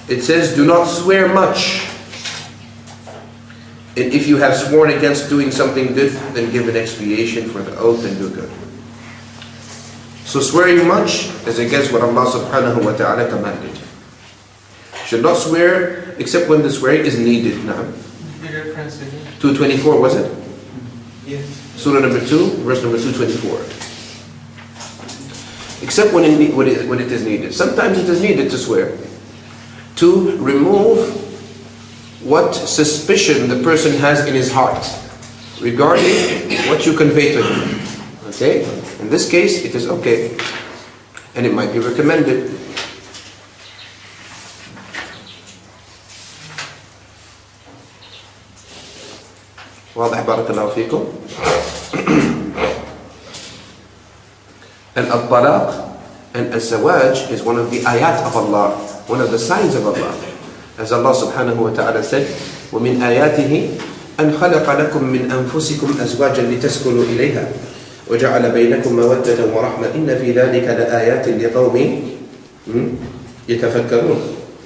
it says, do not swear much. And if you have sworn against doing something good, then give an expiation for the oath and do good. So swearing much is against what Allah subhanahu wa ta'ala commanded. Should not swear except when the swearing is needed. Now, 224 was it? Yes. Surah number 2, verse number 224. Except when it is needed. Sometimes it is needed to swear, to remove what suspicion the person has in his heart regarding what you convey to him. Okay? In this case, it is okay, and it might be recommended. واضح بارك الله فيكم. And al-talaq and al-zawaj is one of the ayat of Allah, one of the signs of Allah. As Allah subhanahu wa ta'ala said, وَمِنْ آيَاتِهِ أَنْ خَلَقَ لَكُم مِّنْ أَنفُسِكُمْ أَزْوَاجًا لِتَسْكُنُوا إِلَيْهَا وَجَعَلَ بَيْنَكُمْ مَوَدَّةً وَرَحْمَةً إِنَّ فِي ذَلِكَ لَآيَاتٍ لِقَوْمٍ يَتَفَكَّرُونَ.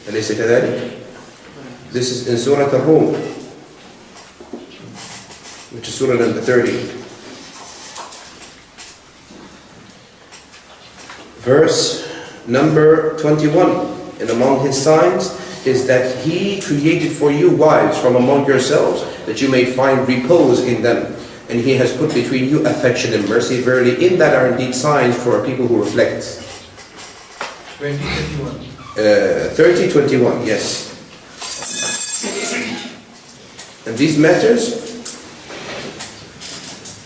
أليس كذلك? This is in Surah Al-Rum, which is Surah number 30. Verse number 21. And among his signs is that he created for you wives from among yourselves, that you may find repose in them. And he has put between you affection and mercy. Verily, in that are indeed signs for people who reflect. 30:21, yes. And these matters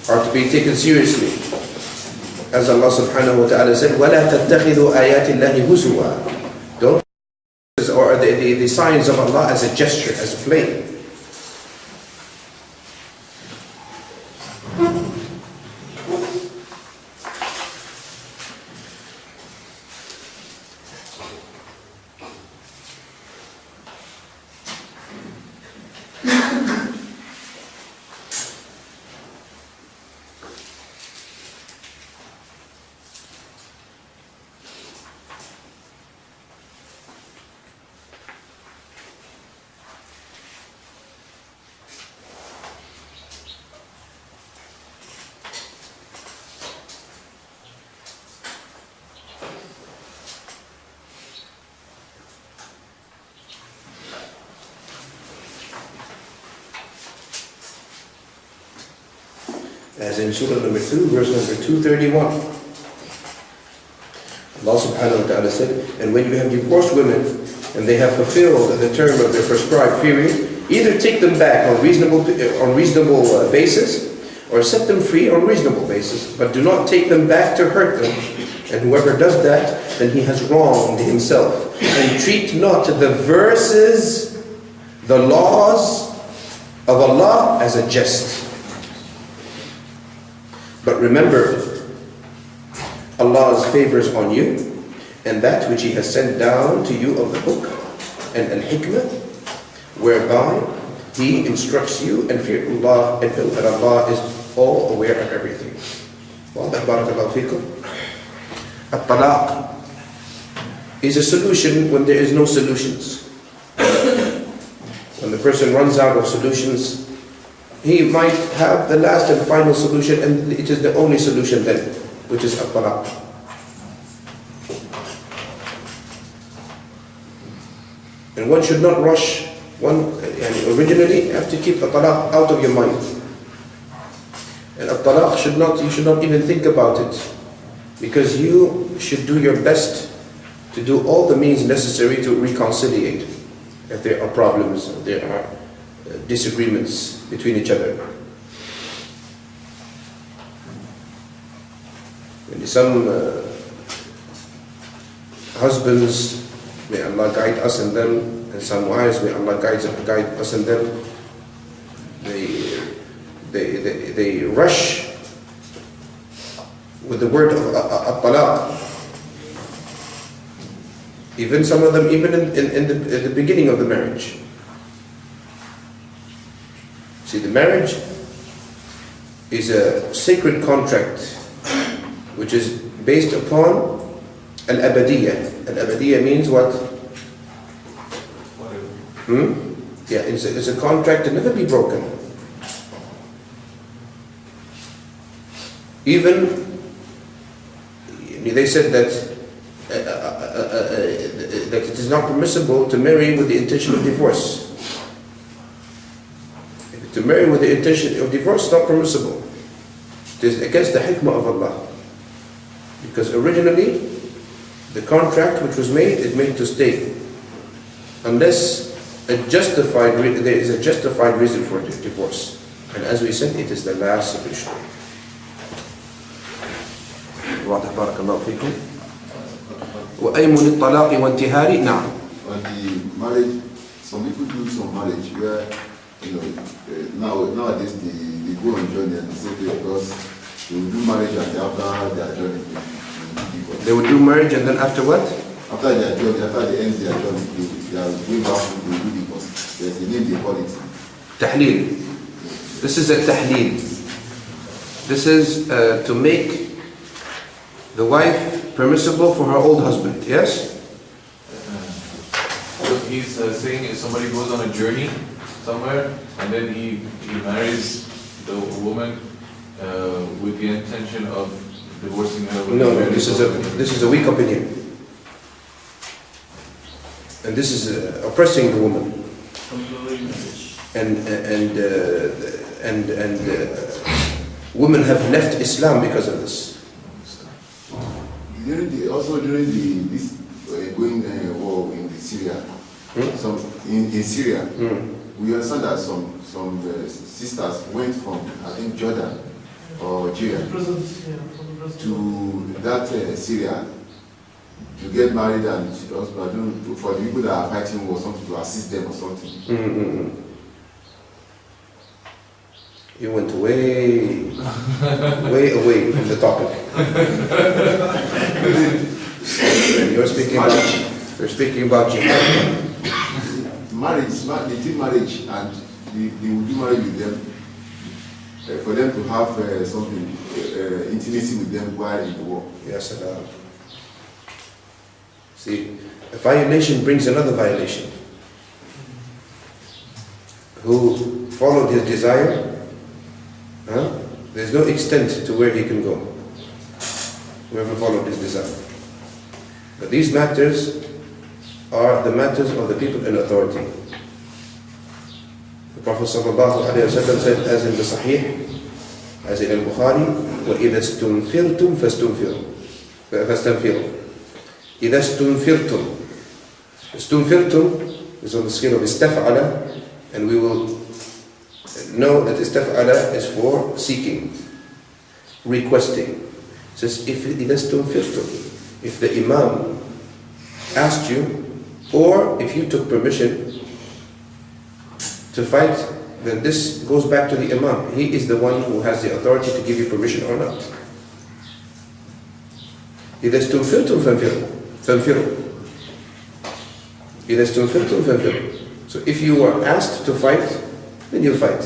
are to be taken seriously. As Allah subhanahu wa ta'ala said, وَلَا تَتَّخِذُوا آيَاتِ اللَّهِ هُزُوًا. Don't, or the signs of Allah as a gesture, as a play. As in Surah number 2, verse number 231. Allah subhanahu wa ta'ala said, and when you have divorced women, and they have fulfilled the term of their prescribed period, either take them back on reasonable basis, or set them free on reasonable basis, but do not take them back to hurt them. And whoever does that, then he has wronged himself. And treat not the verses, the laws of Allah as a jest. But remember Allah's favors on you, and that which He has sent down to you of the book and al-hikmah, whereby He instructs you, and fear Allah, and know that Allah is all aware of everything. Barakallahu feekum. At-talaq is a solution when there is no solutions. When the person runs out of solutions, he might have the last and final solution, and it is the only solution then, which is at-talaq. And one should not rush. Originally, you have to keep at-talaq out of your mind. And at-talaq you should not even think about it, because you should do your best to do all the means necessary to reconciliate if there are problems, if there are disagreements between each other. And some husbands, may Allah guide us and them, and some wives, may Allah guide us and them, they rush with the word of at-talaq. Even some of them, even in the beginning of the marriage. See, the marriage is a sacred contract which is based upon al-abadiyya. Al-abadiyya means what? Yeah, it's a contract to never be broken. Even they said that it is not permissible to marry with the intention of divorce. To marry with the intention of divorce is not permissible. It is against the hikmah of Allah. Because originally, the contract which was made is made to stay. Unless there is a justified reason for divorce. And as we said, it is the last solution. Barakallahu feekum. وأيم للطلاق وانتهار نعم. But the marriage, some people do some marriage where, nowadays they go on journey and they say because they will do marriage and after their journey they will do marriage and then after what? After their journey, after they end their journey, they are going back to do divorce. There's a name they call it. Tahleel. This is a tahleel. This is to make the wife permissible for her old husband. Yes? So he's saying if somebody goes on a journey somewhere and then he marries the woman with the intention of divorcing her. No, this is a weak opinion. And this is oppressing the woman. And women have left Islam because of this. During this going war in Syria, in Syria, we understand that some sisters went from, I think, Jordan or Algeria to that Syria to get married and also, I don't know, for the people that are fighting war, something to assist them or something. Mm-hmm. You went way away from the topic. You're speaking about jihad. Marriage, they did marriage and they would do marriage with them for them to have something, intimacy with them while in the war. Yes, see, a violation brings another violation. Who followed his desire, there's no extent to where he can go. Whoever followed his desire. But these matters are the matters of the people in authority. The Prophet ﷺ said, as in the Sahih, as in Al-Bukhari, وَإِذَا اسْتُنْفِرْتُمْ فَاسْتَنْفِرُوا. إِذَا اسْتُنْفِرْتُمْ. Istunfirtum is on the scale of istaf'ala, and we will know that istaf'ala is for seeking, requesting. It says, إِذَا اسْتُنْفِرْتُمْ. If the Imam asked you, or if you took permission to fight, then this goes back to the Imam. He is the one who has the authority to give you permission or not. إِذَا اسْتُنْفِرْتُمْ فَانْفِرُوا. إِذَا اسْتُنْفِرْتُمْ فَانْفِرُوا. So if you are asked to fight, then you fight.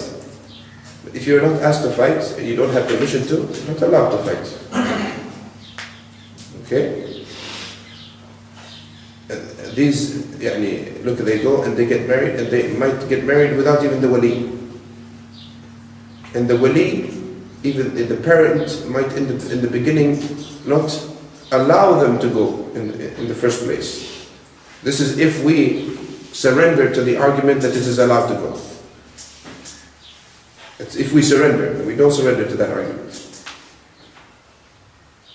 But if you are not asked to fight and you don't have permission to, you're not allowed to fight. Okay? These, look, they go and they get married, and they might get married without even the wali. And the wali, even the parent, might in the beginning not allow them to go in the first place. This is if we surrender to the argument that this is allowed to go. It's if we surrender. We don't surrender to that argument.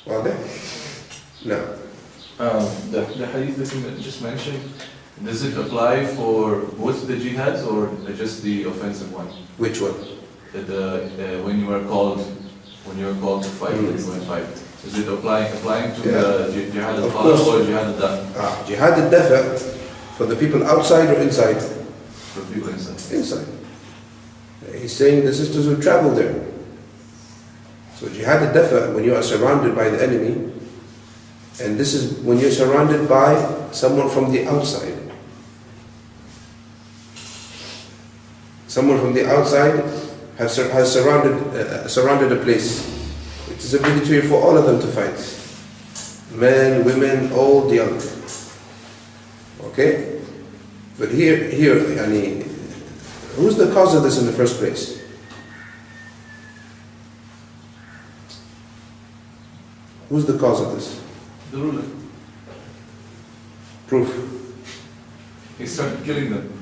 Well then? No. The hadith that you just mentioned, does it apply for both the jihads or just the offensive one? Which one? When you are called to fight, when you went fight. Is it applying to the jihad al-fard or jihad al-dafa? Jihad al-dafa for the people outside or inside? For the people inside. Inside. He's saying the sisters who travel there. So jihad al-dafa, when you are surrounded by the enemy, and this is when you're surrounded by someone from the outside. Someone from the outside has surrounded a place. It is obligatory for all of them to fight. Men, women, old, young. Okay? But here, who's the cause of this in the first place? Who's the cause of this? The ruler. Proof. He started killing them.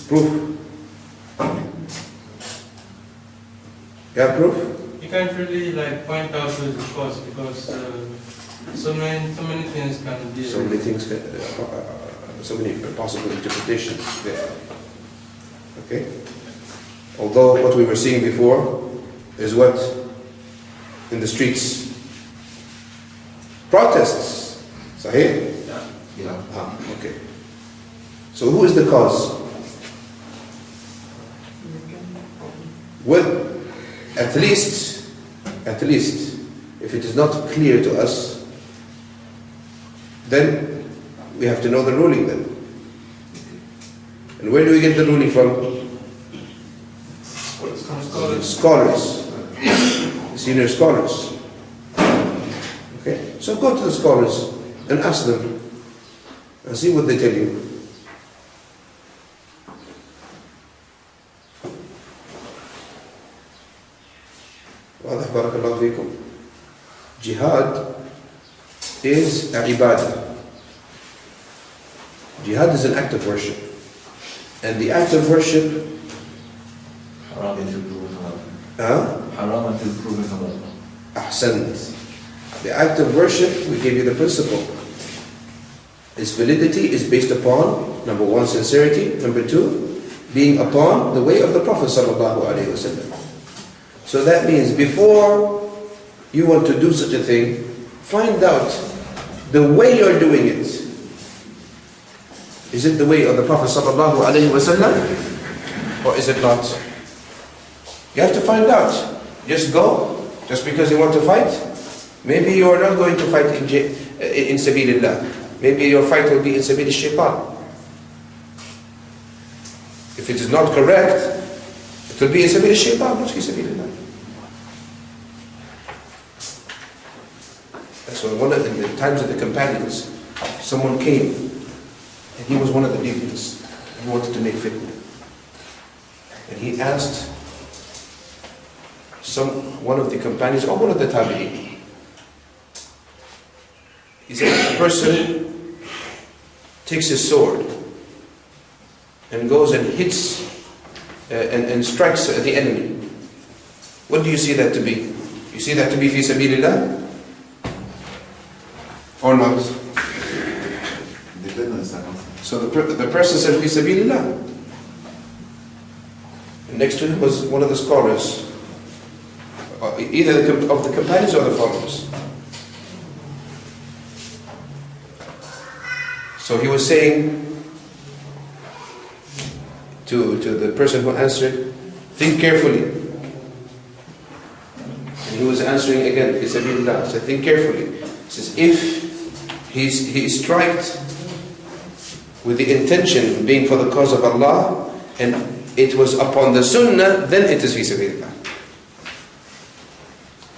Proof. Yeah, proof? You can't really point out who is the cause because so many things can be. So many possible interpretations there. Okay? Although what we were seeing before is what? In the streets. Protests. Sahih? Yeah. Okay. So who is the cause? Well, at least, if it is not clear to us, then we have to know the ruling then. And where do we get the ruling from? Scholars. Senior scholars. Okay? So go to the scholars and ask them and see what they tell you. Barakallahu feekum. Jihad is a ibadah. Jihad is an act of worship. And the act of worship Haram until proven halal. Haram until proven halal. Ahsant. The act of worship, we gave you the principle. Its validity is based upon, number one, sincerity. Number two, being upon the way of the Prophet ﷺ. So that means before you want to do such a thing, find out the way you're doing it, is it the way of the Prophet sallallahu alaihi wasallam, or is it not? You have to find out. Just go, just because you want to fight. Maybe you are not going to fight in sabilillah. Maybe your fight will be in sabil shaitan. If it is not correct, it will be in sabil shaitan, not fi sabilillah. So one of the times of the companions, someone came, and he was one of the deviants. He wanted to make fitna. And he asked one of the companions, or one of the tabi'in. He said, a person takes his sword and goes and hits and strikes the enemy. What do you see that to be? You see that to be fi sabilillah? Or not? Depends on the circumstance. So the person said fi sabilillah. And next to him was one of the scholars, either of the companions or the followers. So he was saying to the person who answered, think carefully. And he was answering again, fi sabilillah. So think carefully. He says, if he striked with the intention of being for the cause of Allah, and it was upon the sunnah, then it is fi sabilillah.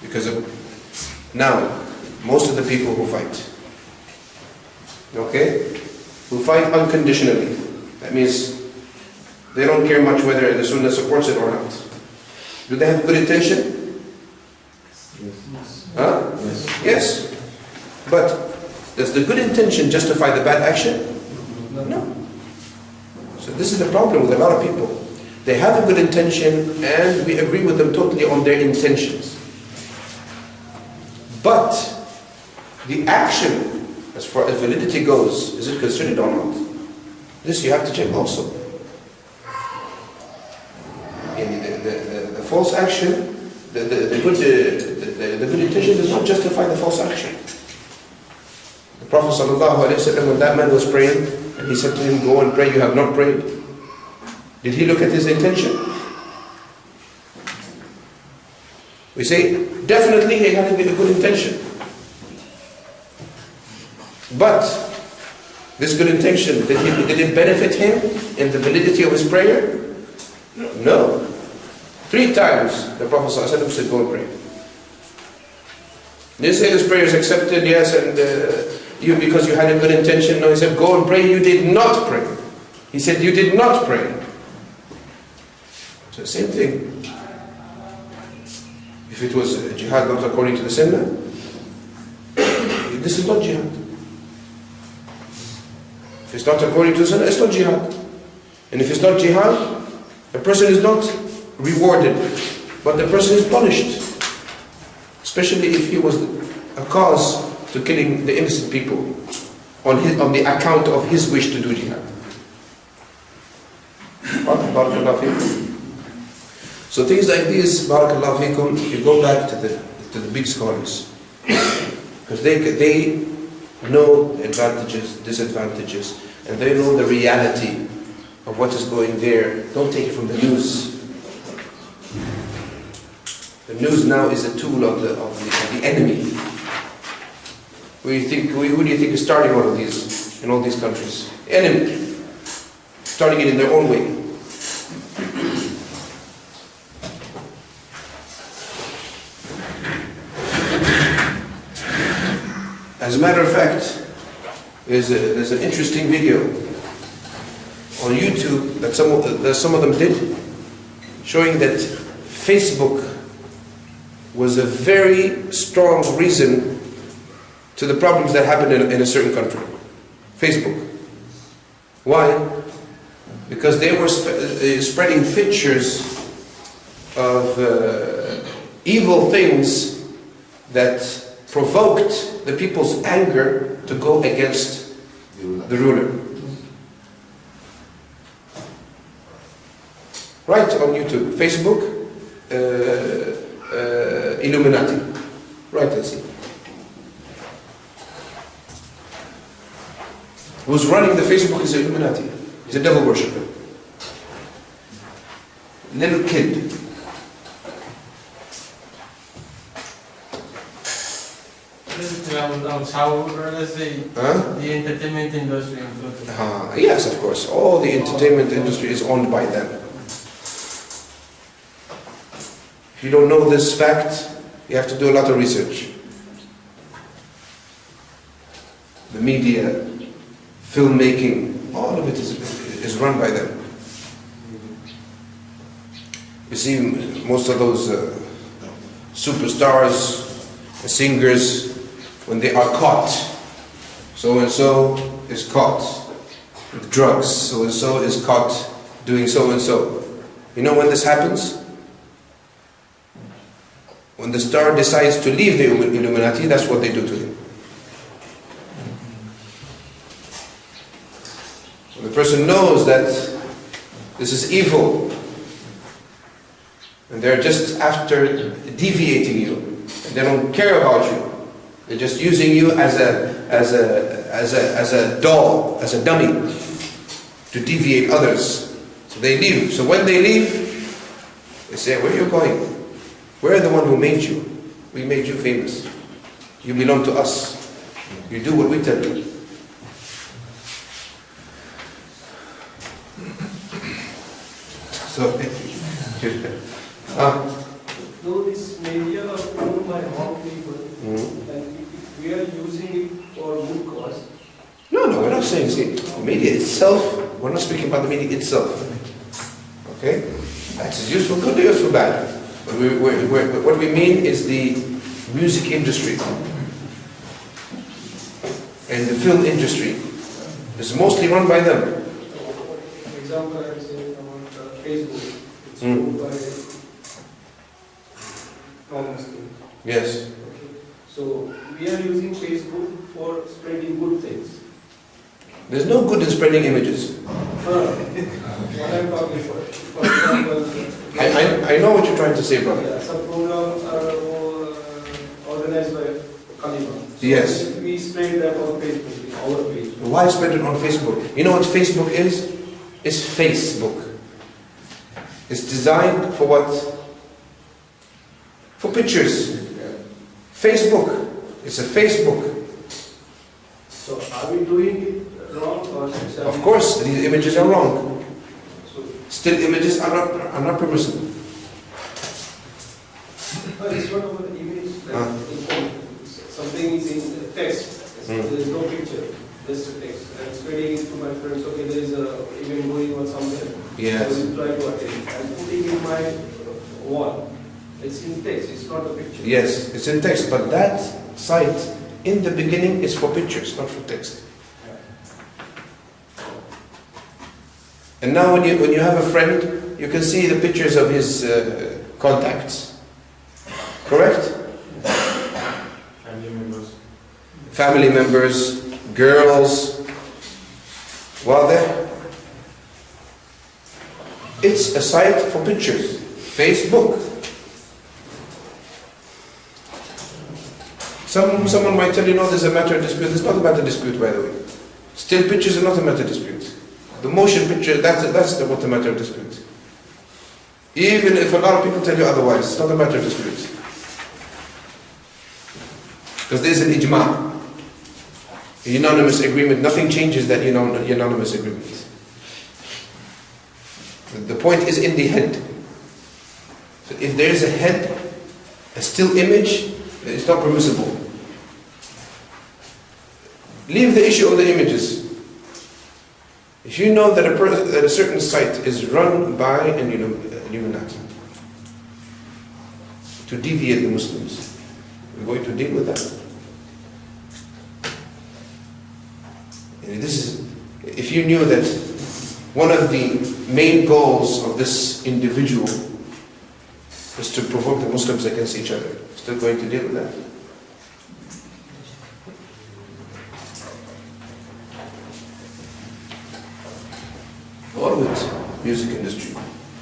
Because now, most of the people who fight, okay, who fight unconditionally, that means they don't care much whether the sunnah supports it or not. Do they have good intention? Huh? Yes. But does the good intention justify the bad action? No. So this is the problem with a lot of people. They have a good intention and we agree with them totally on their intentions. But the action, as far as validity goes, is it considered or not? This you have to check also. The false action, the good intention does not justify the false action. The Prophet ﷺ, when that man was praying, and he said to him, go and pray, you have not prayed. Did he look at his intention? We say, definitely he had a good intention. But, this good intention, did it benefit him in the validity of his prayer? No. 3 times the Prophet ﷺ said, go and pray. They say this prayer is accepted, yes, and you because you had a good intention. No, he said, go and pray. You did not pray. He said, you did not pray. So same thing. If it was jihad not according to the sunnah, this is not jihad. If it's not according to the sunnah, it's not jihad. And if it's not jihad, the person is not rewarded, but the person is punished. Especially if he was a cause to killing the innocent people on the account of his wish to do jihad. Barakallahu fikum. So things like this, barakallahu fikum, you go back to the big scholars, because they know advantages, disadvantages, and they know the reality of what is going there. Don't take it from the news. The news now is a tool of the enemy. Who do you think is starting all of these in all these countries? The enemy. Starting it in their own way. As a matter of fact, there's an interesting video on YouTube that some of them did, showing that Facebook was a very strong reason to the problems that happened in a certain country. Facebook. Why? Because they were spreading pictures of evil things that provoked the people's anger to go against the ruler. Right on YouTube, Facebook, Illuminati. Right and see. Who's running the Facebook is the Illuminati. He's a devil worshipper. Little kid. The entertainment industry. Yes, of course. All the entertainment industry is owned by them. If you don't know this fact, you have to do a lot of research. The media, filmmaking, all of it is run by them. You see, most of those superstars, singers, when they are caught, so-and-so is caught with drugs, so-and-so is caught doing so-and-so. You know when this happens? When the star decides to leave the Illuminati, that's what they do to him. When the person knows that this is evil, and they're just after deviating you, and they don't care about you, they're just using you as a doll, as a dummy, to deviate others. So they leave. So when they leave, they say, where are you going? We're the one who made you. We made you famous. You belong to us. You do what we tell you. So, though this media are owned by all people, and if we are using it for good cause. No, we're not saying, see, the media itself, we're not speaking about the media itself. Okay? That's useful good or useful bad. But what we mean is the music industry and the film industry is mostly run by them. For example, I was saying about Facebook. It's owned by non-Muslims. Yes. Okay. So we are using Facebook for spreading good things. There's no good in spreading images. What I'm talking for example, I know what you're trying to say, brother. Yeah, some programs are organized by KALEMAH. So Yes. we spread that on Facebook, our page. Why spread it on Facebook? You know what Facebook is? It's Facebook. It's designed for what? For pictures. Facebook. It's a Facebook. So are we doing it wrong or Of course, these images are wrong. Still images are not permissible. It's not about the image. Something is in text. There is no picture. Just a text. I'm spreading it to my friends. Okay, there is a event going on somewhere. Yes. So I will try to attend. I'm putting in my wall. It's in text. It's not a picture. Yes, it's in text, but that site in the beginning is for pictures, not for text. And now when you have a friend, you can see the pictures of his contacts. Correct? Family members, girls. Well, there. It's a site for pictures. Facebook. Someone might tell you, no, there's a matter of dispute. It's not a matter of dispute, by the way. Still pictures are not a matter of dispute. The motion picture, that's what the matter of dispute. Even if a lot of people tell you otherwise, it's not a matter of dispute. Because there's an ijma, a unanimous agreement. Nothing changes that unanimous agreement. The point is in the head. So if there is a head, a still image, it's not permissible. Leave the issue of the images. If you know that a certain site is run by an Illuminati to deviate the Muslims, we're going to deal with that. And if you knew that one of the main goals of this individual is to provoke the Muslims against each other, still going to deal with that. All of it, music industry,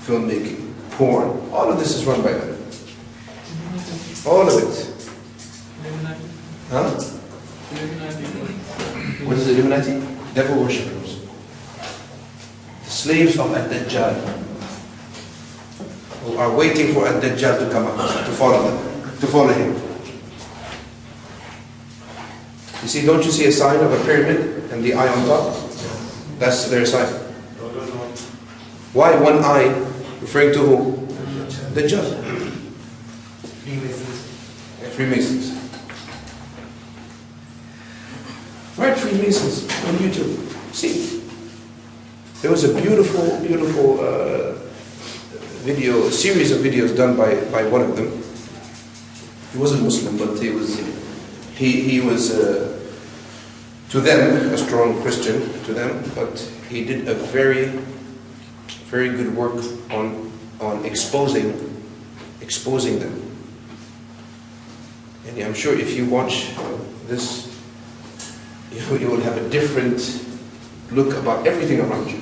filmmaking, porn, all of this is run by them. All of it. Huh? What is Illuminati? devil worshippers, the slaves of Ad-Dajjal, who are waiting for Ad-Dajjal to come out, to follow him. You see, don't you see a sign of a pyramid and the eye on top? That's their sign. Why one eye? Referring to who? Dajjal. Freemasons. Right, Freemasons on YouTube. See, there was a beautiful video, a series of videos done by one of them. He wasn't Muslim, but he was to them a strong Christian to them, but he did a very good work on exposing them. And I'm sure if you watch this, you will have a different look about everything around you.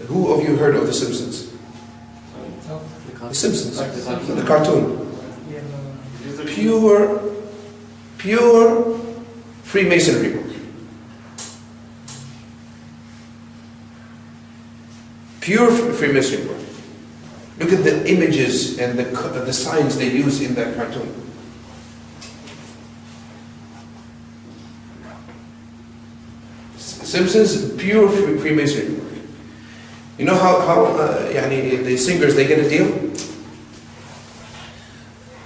Who of you heard of The Simpsons? The Simpsons, the cartoon. Pure Freemasonry book. Pure Freemasonry book. Look at the images and the signs they use in that cartoon. Simpsons, pure Freemasonry. You know how the singers, they get a deal?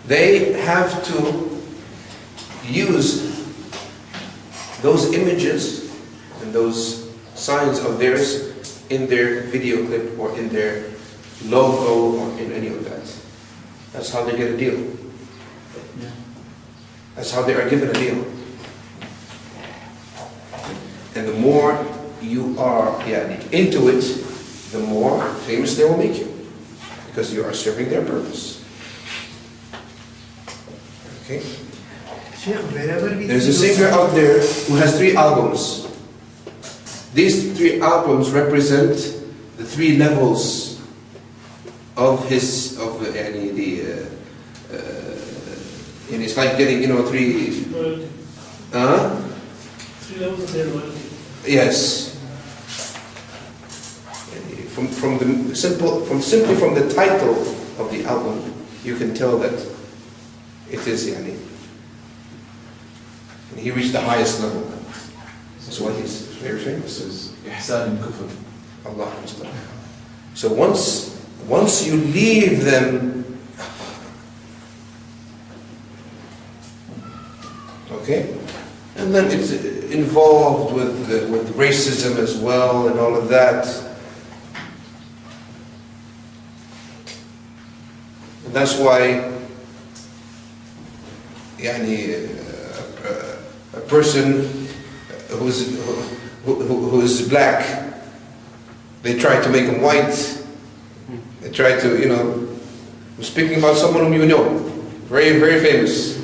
They have to use those images and those signs of theirs in their video clip or in their logo or in any of that. That's how they get a deal. That's how they are given a deal. And the more you are into it, the more famous they will make you, because you are serving their purpose. Okay? There's a singer out there who has 3 albums. These 3 albums represent the 3 levels of his and it's like getting 3 3 levels of their loyalty. Yes. Simply from the title of the album, you can tell that it is and he reached the highest level. That's why he's very famous. Ihsan Kufr. Allah. So once you leave them, okay, and then it's involved with racism as well and all of that. And that's why a person who's black, they try to make him white. They try to, I'm speaking about someone whom you know, very, very famous,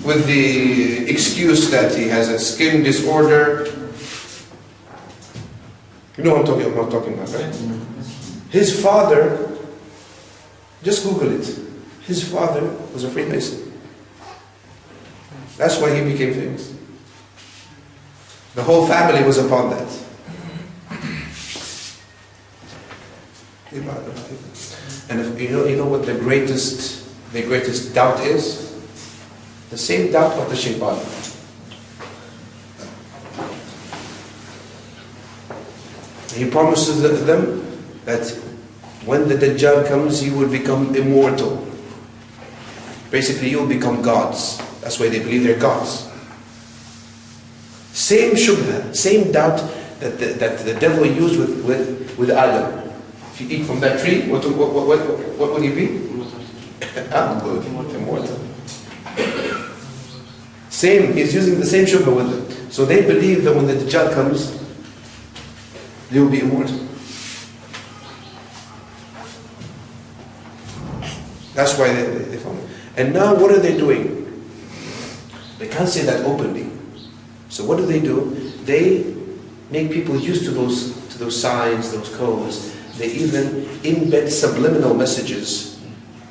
with the excuse that he has a skin disorder. You know what I'm talking about, right? His father, just Google it. His father was a Freemason. That's why he became famous. The whole family was upon that. And if you know what the greatest doubt is? The same doubt of the shaitan. He promises them that when the Dajjal comes, you will become immortal. Basically, you will become gods. That's why they believe they're gods. Same shubha, same doubt that the devil used with Adam. If you eat from that tree, what will you be? Immortal. Same, he's using the same shubha with them. So they believe that when the Dajjal comes, they will be immortal. That's why they follow. And now what are they doing? They can't say that openly. So what do? They make people used to those signs, those codes. They even embed subliminal messages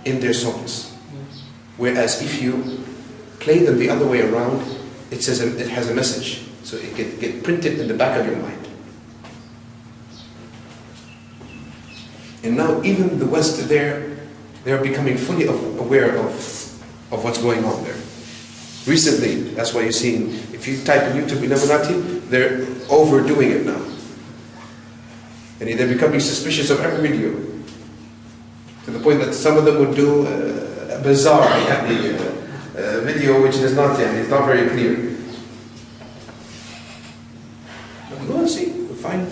in their songs. Whereas if you play them the other way around, it says it has a message, so it get printed in the back of your mind. And now even the West, they're becoming fully aware of what's going on there. Recently, that's why you're seeing, if you type in YouTube Illuminati, they're overdoing it now. And they're becoming suspicious of every video. To the point that some of them would do a bizarre video which is not, it's not very clear. But go and see, you'll find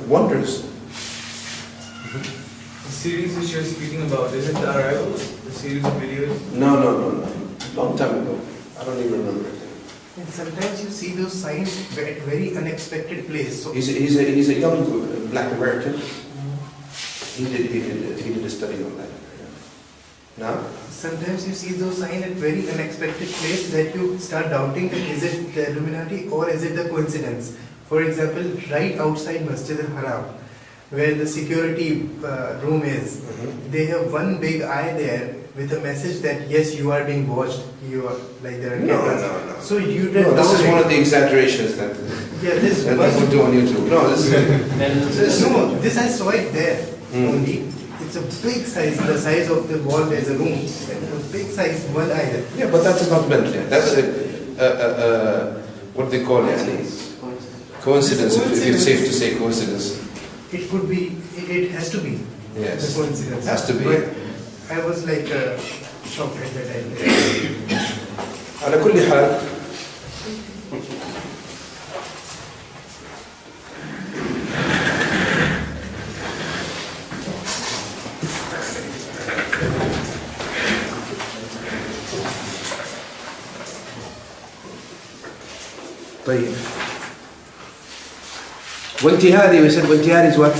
wonders. The series which you're speaking about, is it the Arrival? The series of videos? No. Long time ago. I don't even remember it. And sometimes you see those signs at very unexpected place. So He's a young black American. He did a study on that. Now? sometimes you see those signs at very unexpected place that you start doubting that is it the Illuminati or is it the coincidence. For example, right outside Masjid al-Haram, where the security room is, they have one big eye there with a message that yes, you are being watched. You are like there are cameras. No. So you did. No, this is one of the exaggerations that this people do on YouTube. No, this I saw it there only. It's a big size, the size of the wall. There's a room, a big size, one eye there. Yeah, but that's not meant. That's what they call it. Coincidence. If it's safe to say coincidence. It could be. It has to be. Yes. The coincidence. Has to be. But I was like shocked at that time. على كل حال طيب وانتهاري we said وانتهاري is what?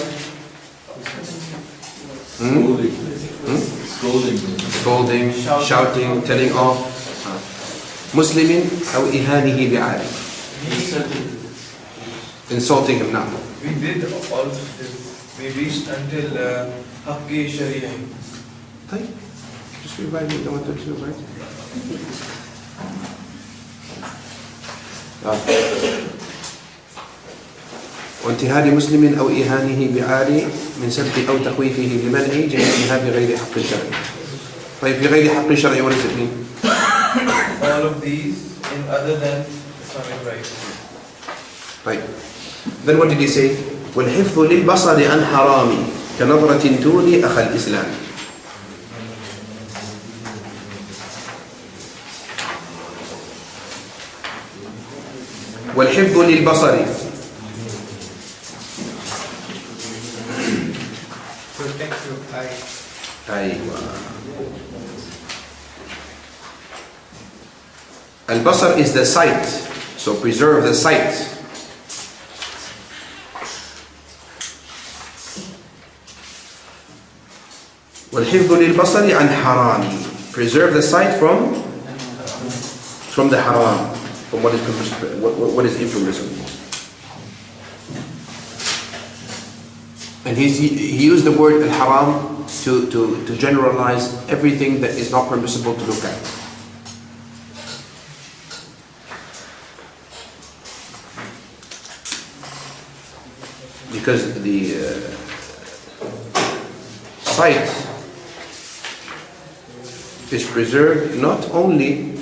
Scolding, shouting, telling off. Muslimin أو إهانه بعالم. Insulting him now. We did all of this. We reached until Haqqi Sharia. طيب. Just revive it. I want to revive وانتهار مسلم أو إهانه بعالي من سب أو تخويفه لمنعه جميعها بغير حق شرعي. طيب في غير حق شرعي what does it mean? All of these in other than Islamic rights. طيب. Then what did he say? والحفظ للبصر عن حرام كنظرة تولي أخ الإسلام. والحفظ للبصر Protect your eye. أيوة. البصر is the sight, so preserve the sight. والحفظ للبصر عن حرام, preserve the sight from the haram, from what is impermissible. And he used the word al-haram to generalize everything that is not permissible to look at. Because the sight is preserved not only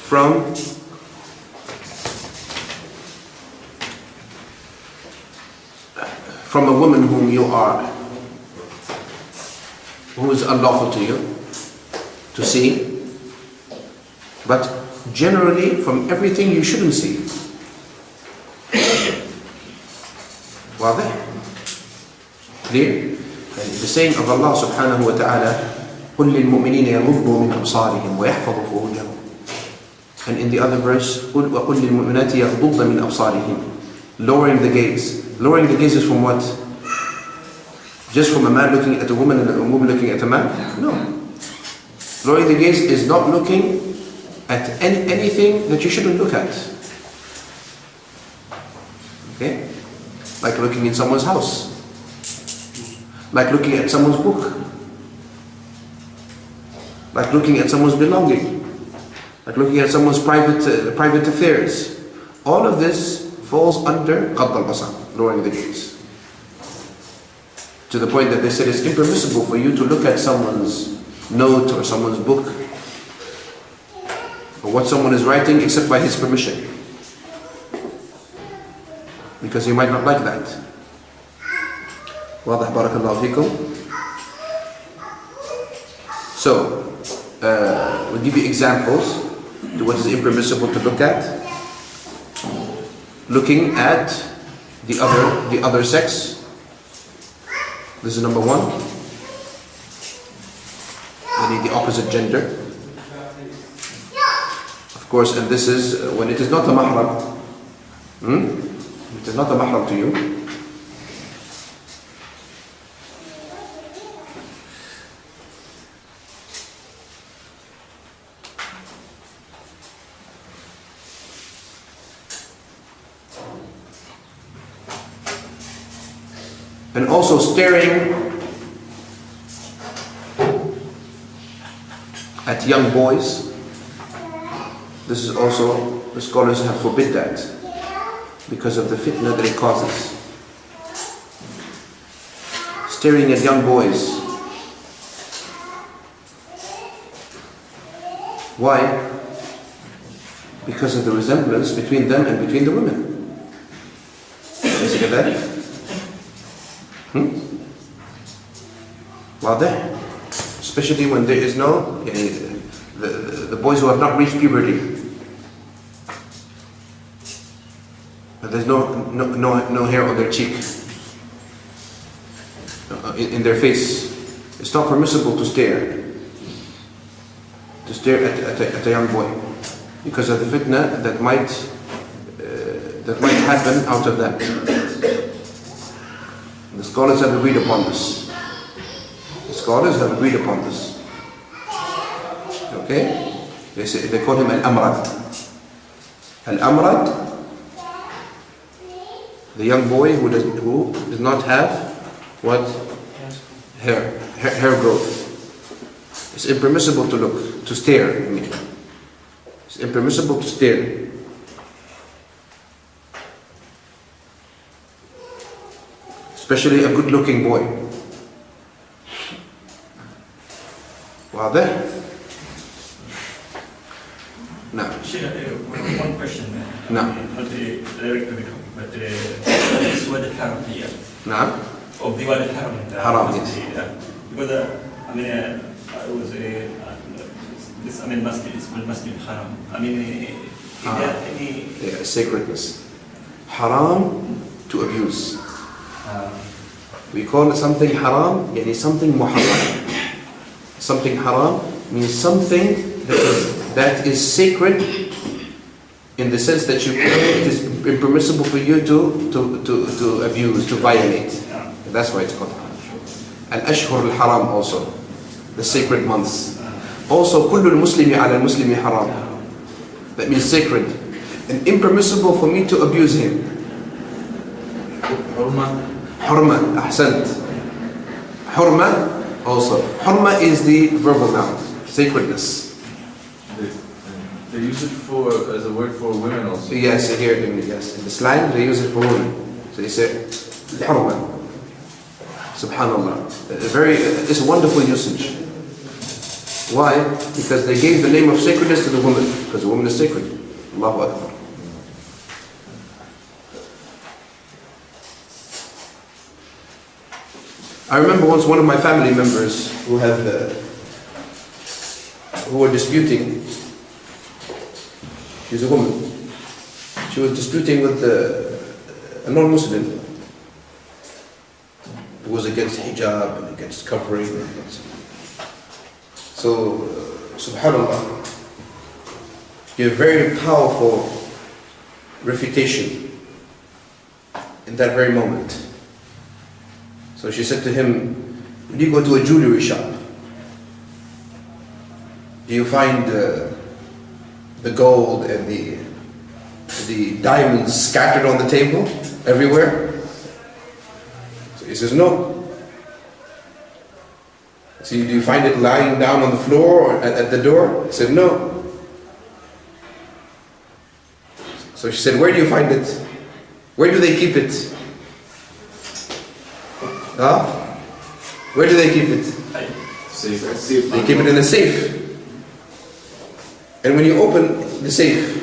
from a woman who is unlawful to you to see, but generally from everything you shouldn't see. واضح? Clear? The saying of Allah subhanahu wa ta'ala, قُلْ لِلْمُؤْمِنِينَ يَغُضُّوا مِنْ أَبْصَارِهِمْ وَيَحْفَظُوا فُرُوجَهُمْ. And in the other verse, قُلْ وَقُلْ لِلْمُؤْمِنَاتِ يَغْضُضْنَ مِنْ أَبْصَارِهِمْ. Lowering the gaze. Lowering the gaze is from what? Just from a man looking at a woman and a woman looking at a man? No. Lowering the gaze is not looking at anything that you shouldn't look at. Okay? Like looking in someone's house. Like looking at someone's book. like looking at someone's belonging, like looking at someone's private affairs. All of this falls under Ghadd al-Basar, lowering the gaze. To the point that they said it's impermissible for you to look at someone's note or someone's book or what someone is writing except by his permission, because he might not like that. واضح بارك الله فيكم. So we'll give you examples to what is impermissible to look at. Looking at the other sex. This is number one. Meaning the opposite gender. Of course, and this is when it is not a mahram. It is not a mahram to you. And also staring at young boys. This is also, the scholars have forbid that because of the fitna that it causes. Staring at young boys. Why? Because of the resemblance between them and between the women. Let's look at that. واضح? Especially when there is no, the boys who have not reached puberty. There's no hair on their cheek, in their face. It's not permissible to stare at a young boy because of the fitna that might happen out of that. The scholars have agreed upon this. Okay? They call him Al-Amrad. Al-Amrad, the young boy who does not have what? Hair growth. It's impermissible to stare. It's impermissible to stare. Especially a good-looking boy. واضح؟ نعم. One question. نعم. Not direct to the topic, but this word haram here. نعم. Of the word haram. Haram, yes. Because I was this masjid is called Masjid Haram. Is there any sacredness? Haram to abuse. We call something haram, yani something muharram. Something haram means something that is sacred in the sense that it is impermissible for you to abuse, to violate. That's why it's called haram. Al-Ashhur al-Haram also, the sacred months. Also, kullu al-Muslimi ala al-Muslimi haram. That means sacred. And impermissible for me to abuse him. Hurma, ahsant. Hurma also. Hurma is the verbal noun, sacredness. They use it as a word for women also. Yes, here in the slang they use it for women. So they say hurma. Subhanallah. It's a wonderful usage. Why? Because they gave the name of sacredness to the woman, because the woman is sacred. Allahu Akbar. I remember once one of my family members who were disputing. She's a woman. She was disputing with a non-Muslim who was against hijab and against covering. So, subhanallah, gave very powerful refutation in that very moment. So she said to him, when you go to a jewelry shop, do you find the gold and the diamonds scattered on the table everywhere? So he says, no. So do you find it lying down on the floor or at the door? He said, no. So she said, where do you find it? Where do they keep it? Huh? Where do they keep it? Safe. They keep it in a safe. And when you open the safe,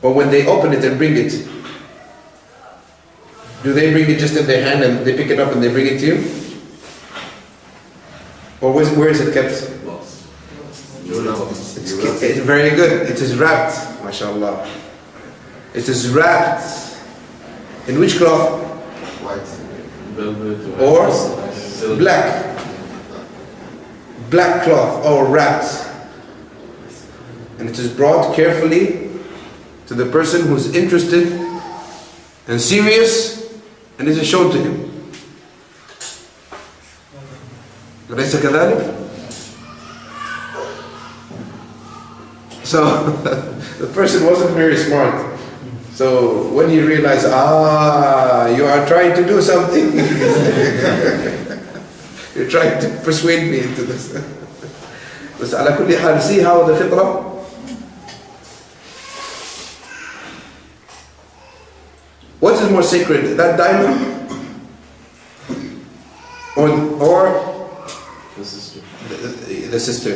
or when they open it and bring it, do they bring it just in their hand and they pick it up and they bring it to you? Or where is it kept? It's very good. It is wrapped, mashallah. It is wrapped. In which cloth? White. Velvet Or silk. black. Black cloth or wrapped. And it is brought carefully to the person who is interested and serious, and it is shown to him. أليس كذلك? So the person wasn't very smart. So when he realized, you are trying to do something. You're trying to persuade me into this. But على كل حال, see how the fitrah. What is more sacred, that diamond or The sister. the sister?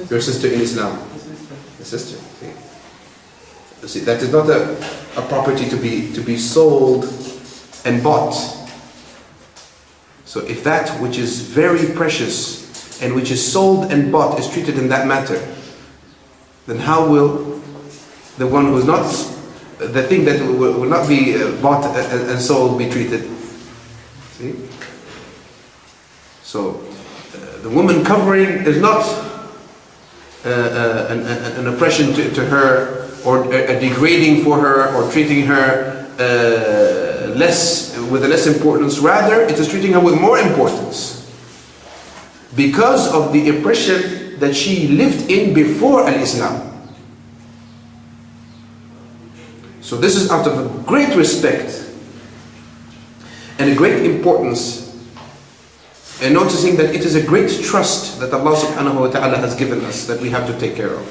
Your sister in Islam. The sister. See, that is not a property to be sold and bought. So if that which is very precious and which is sold and bought is treated in that matter, then how will the one who is not, the thing that will not be bought and sold be treated? See? So the woman covering is not an oppression to her, or a degrading for her, or treating her with less importance. Rather, it is treating her with more importance because of the oppression that she lived in before al-Islam. So this is out of a great respect and a great importance, and noticing that it is a great trust that Allah subhanahu wa ta'ala has given us that we have to take care of.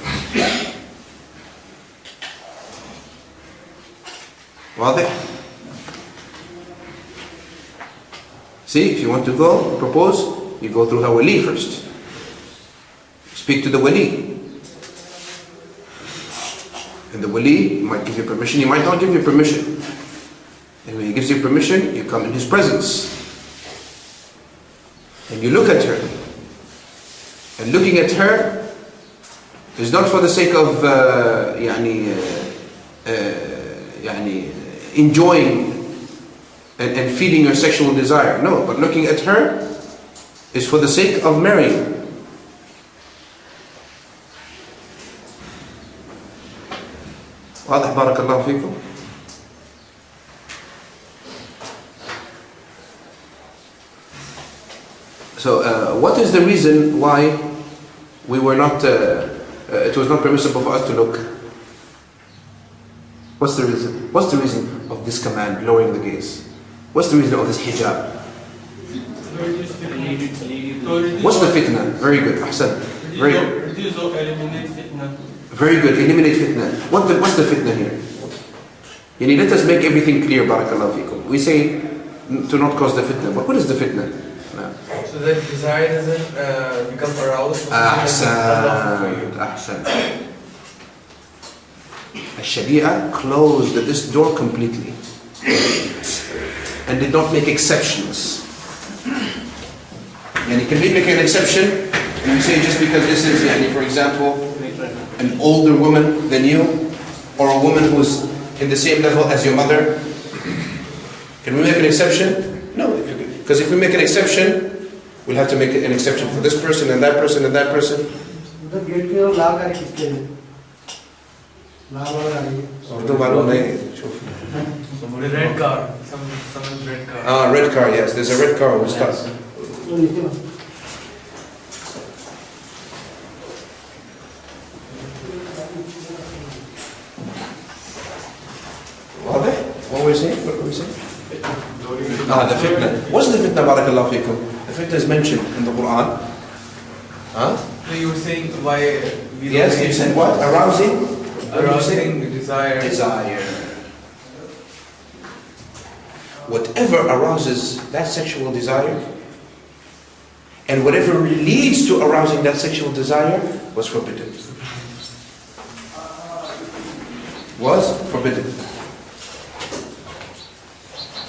واضح? See, if you want to go propose, you go through her wali first. Speak to the wali. And the wali might give you permission, he might not give you permission. And when he gives you permission, you come in his presence. And you look at her. And looking at her is not for the sake of enjoying and feeding your sexual desire. No, but looking at her is for the sake of marrying. واضح بارك الله فيكم. So what is the reason why we were not, it was not permissible for us to look? What's the reason? What's the reason of this command, lowering the gaze? What's the reason of this hijab? What's the fitna? Very good, Ahsan. Very good. Reduce or eliminate fitna. Very good, eliminate fitna. What's the fitna here? Let us make everything clear, barakallahu fikum. We say to not cause the fitna, but what is the fitna? No. So that desire doesn't become aroused. Ahsan. Sharia closed this door completely and did not make exceptions. And you can make an exception and you say just because this is, for example, an older woman than you, or a woman who's in the same level as your mother, can we make an exception? No, because if we make an exception, we'll have to make an exception for this person and that person and that person. The red car, someone's red car. Red car, yes. There's a red car. We'll start. What were we saying? The fitna. What's the fitna, barakallahu fikum? The fitna is mentioned in the Quran. Huh? No, you were saying why we Yes, you said what? Arousing? Arousing desire. Desire. Whatever arouses that sexual desire, and whatever leads to arousing that sexual desire, was forbidden. Was forbidden.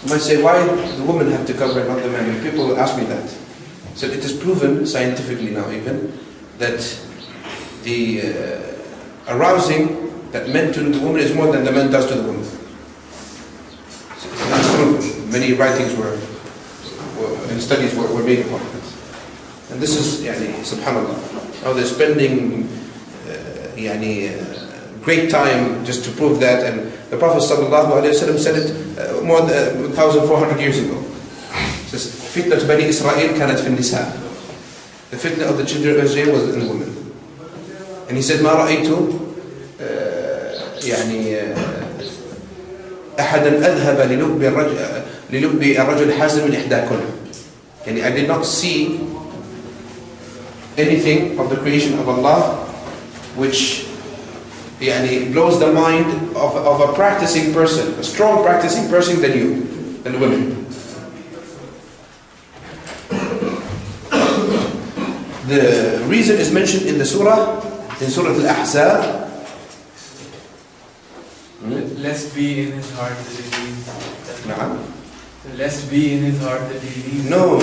You might say, why the woman have to cover and not the man? And people will ask me that. So it is proven scientifically now even that the arousing that men do to the woman is more than the man does to the woman. So it's proven. Many writings and studies were made upon it. And this is, subhanAllah, how they're spending great time just to prove that. And the Prophet ﷺ said it more than 1,400 years ago. It says, "Fitnat Bani Israel kanat fi nisa." The fitna of the children of Israel was in the women. And he said, "Ma ra'aytu أحدا أذهب للب الرجل حازم من إحداكن." I did not see anything of the creation of Allah which blows the mind of a practicing person, a strong practicing person than women. The reason is mentioned in the surah, in Surah Al-Ahzab. Lest be in his heart the disease. Nah. Lest be in his heart the disease. No,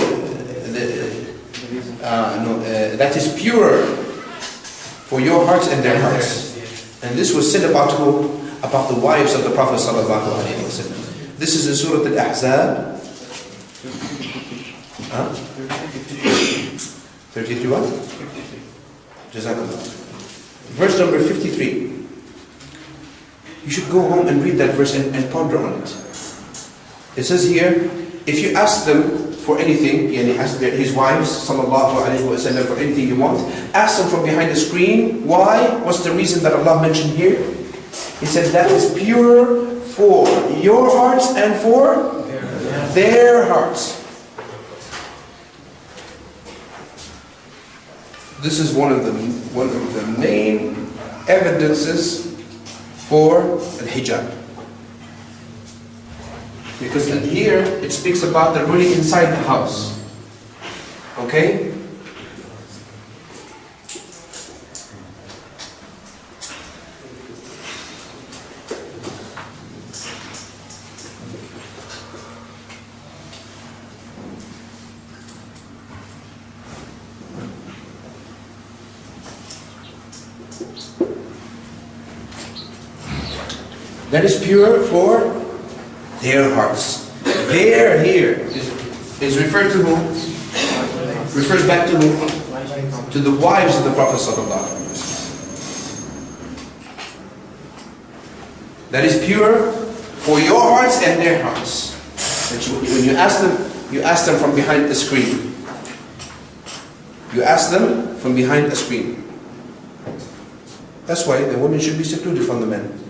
that is pure for your hearts and their hearts. And this was said about who? About the wives of the Prophet ﷺ. This is in Surah Al-Ahzab. 33 what? Jazakallah. Verse number 53. You should go home and read that verse and ponder on it. It says here, if you ask them for anything, ask his wives, sallallahu alayhi wa sallam, for anything you want, ask them from behind the screen. Why? What's the reason that Allah mentioned here? He said that is pure for your hearts and for their hearts. This is one of the main evidences for al-hijab. Because in here, it speaks about the ruling inside the house. Okay? That is pure for their hearts. Their here is referred to whom? Refers back to whom? To the wives of the Prophet ﷺ. That is pure for your hearts and their hearts. When you ask them from behind the screen. You ask them from behind a screen. That's why the women should be secluded from the men.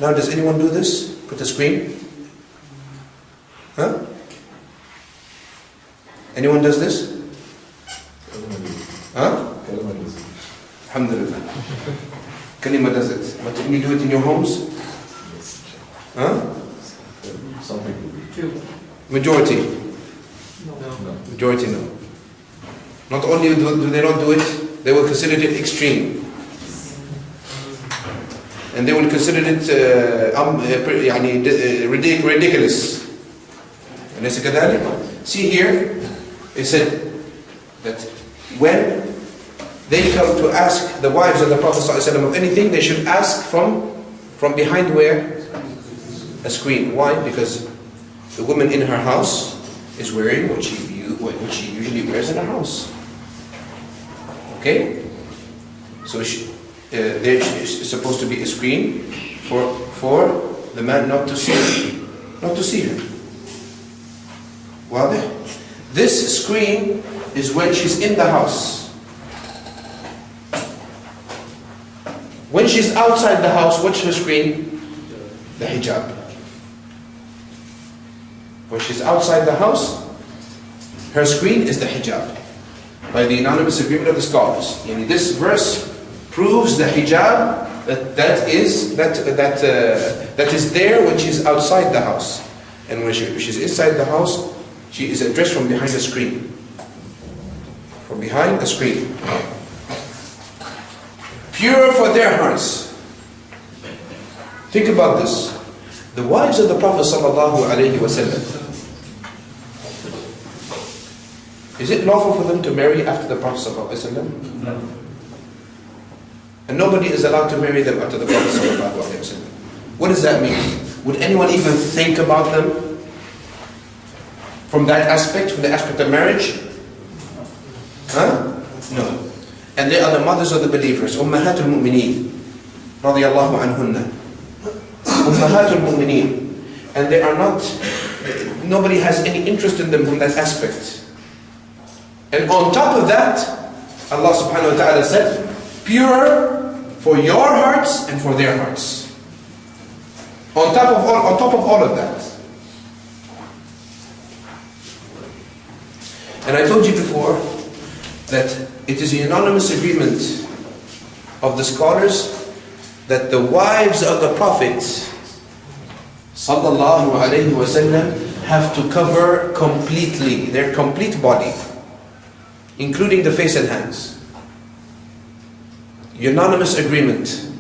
Now, does anyone do this? Put a screen? Huh? Anyone does this? Huh? Alhamdulillah. Kalima does it. But can you do it in your homes? Huh? Some people. Majority? No. Majority no. Not only do they not do it, they will consider it extreme. And they will consider it ridiculous. See here, it said that when they come to ask the wives of the Prophet ﷺ of anything, they should ask from behind where? A screen. Why? Because the woman in her house is wearing what she usually wears in her house. Okay? So there is supposed to be a screen for the man not to see her. Well, this screen is when she's in the house. When she's outside the house, what's her screen? The hijab. When she's outside the house, Her screen is the hijab, by the unanimous agreement of the scholars. This verse proves the hijab that is there when she's outside the house, and when she's inside the house, she is addressed from behind a screen. From behind a screen. Pure for their hearts. Think about this. The wives of the Prophet ﷺ, is it lawful for them to marry after the Prophet ﷺ? No. And nobody is allowed to marry them after the Prophet ﷺ. What does that mean? Would anyone even think about them? From that aspect, from the aspect of marriage? Huh? No. And they are the mothers of the believers. Ummahatul mu'mineen. Radiyallahu anhunna. Ummahatul mu'mineen. And they are not, nobody has any interest in them from that aspect. And on top of that, Allah subhanahu wa ta'ala said, pure for your hearts and for their hearts. On top of all of that. And I told you before that it is a unanimous agreement of the scholars that the wives of the Prophet sallallahu alaihi wasallam have to cover completely their complete body, including the face and hands. Unanimous agreement.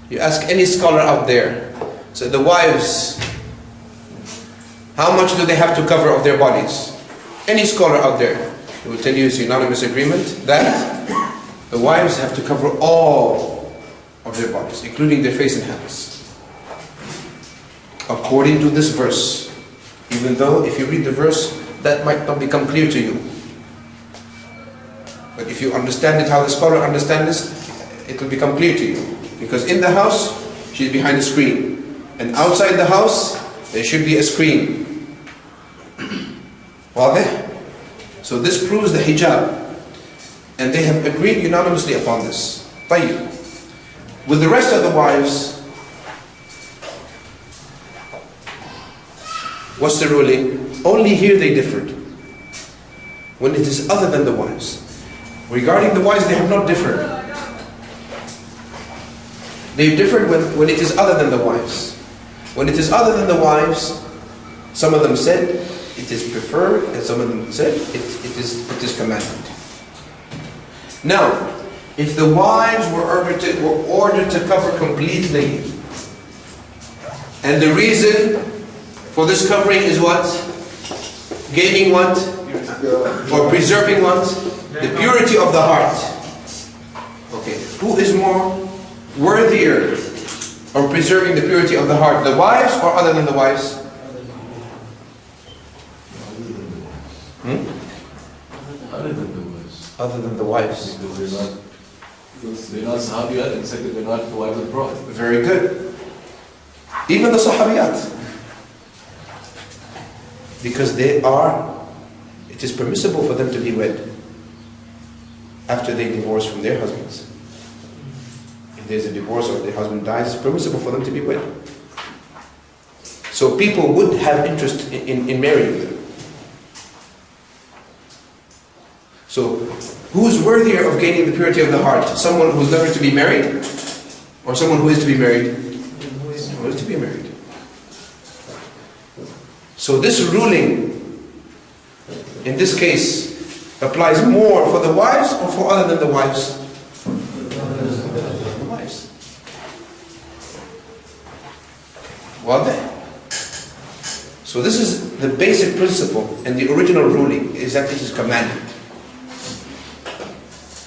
You ask any scholar out there, so the wives, how much do they have to cover of their bodies? Any scholar out there, they will tell you it's unanimous agreement that the wives have to cover all of their bodies, including their face and hands. According to this verse, even though if you read the verse, that might not become clear to you. But if you understand it how the scholar understands this, it will become clear to you. Because in the house, she's behind a screen. And outside the house, there should be a screen. Wadah? So this proves the hijab. And they have agreed unanimously upon this. طيب. With the rest of the wives, what's the ruling? Only here they differed. When it is other than the wives. Regarding the wives, they have not differed. They differed when it is other than the wives. When it is other than the wives, some of them said it is preferred, and some of them said it is commanded. Now, if the wives were ordered to cover completely, and the reason for this covering is what? Gaining what? Or preserving what? The purity of the heart. Okay, who is more worthier of preserving the purity of the heart? The wives or other than the wives? Other than the wives. Other than the wives. Because they're not Sahabiyat, and second, they're not the wives of the Prophet. Very good. Even the Sahabiyat. Because it is permissible for them to be wed after they divorce from their husbands. If there's a divorce or their husband dies, it's permissible for them to be wed. So people would have interest in marrying them. So who's worthier of gaining the purity of the heart? Someone who's never to be married? Or someone who is to be married? Who is to be married. So this ruling, in this case, applies more for the wives or for other than the wives? The wives. Wadah? So this is the basic principle, and the original ruling is that it is commanded.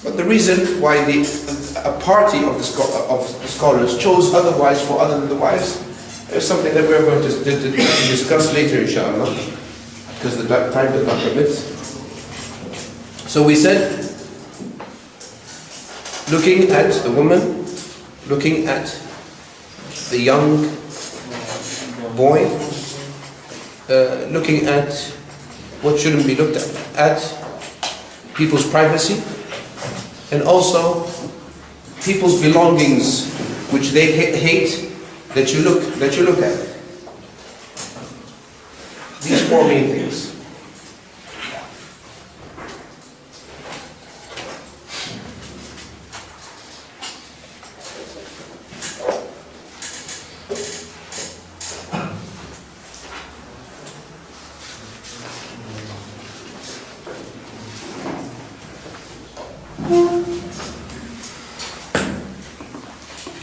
But the reason why a party of the scholars chose otherwise for other than the wives is something that we're going to discuss later, inshallah, because the time does not permit. So we said, looking at the woman, looking at the young boy, looking at what shouldn't be looked at people's privacy, and also people's belongings, which they hate that you look at. These four main things.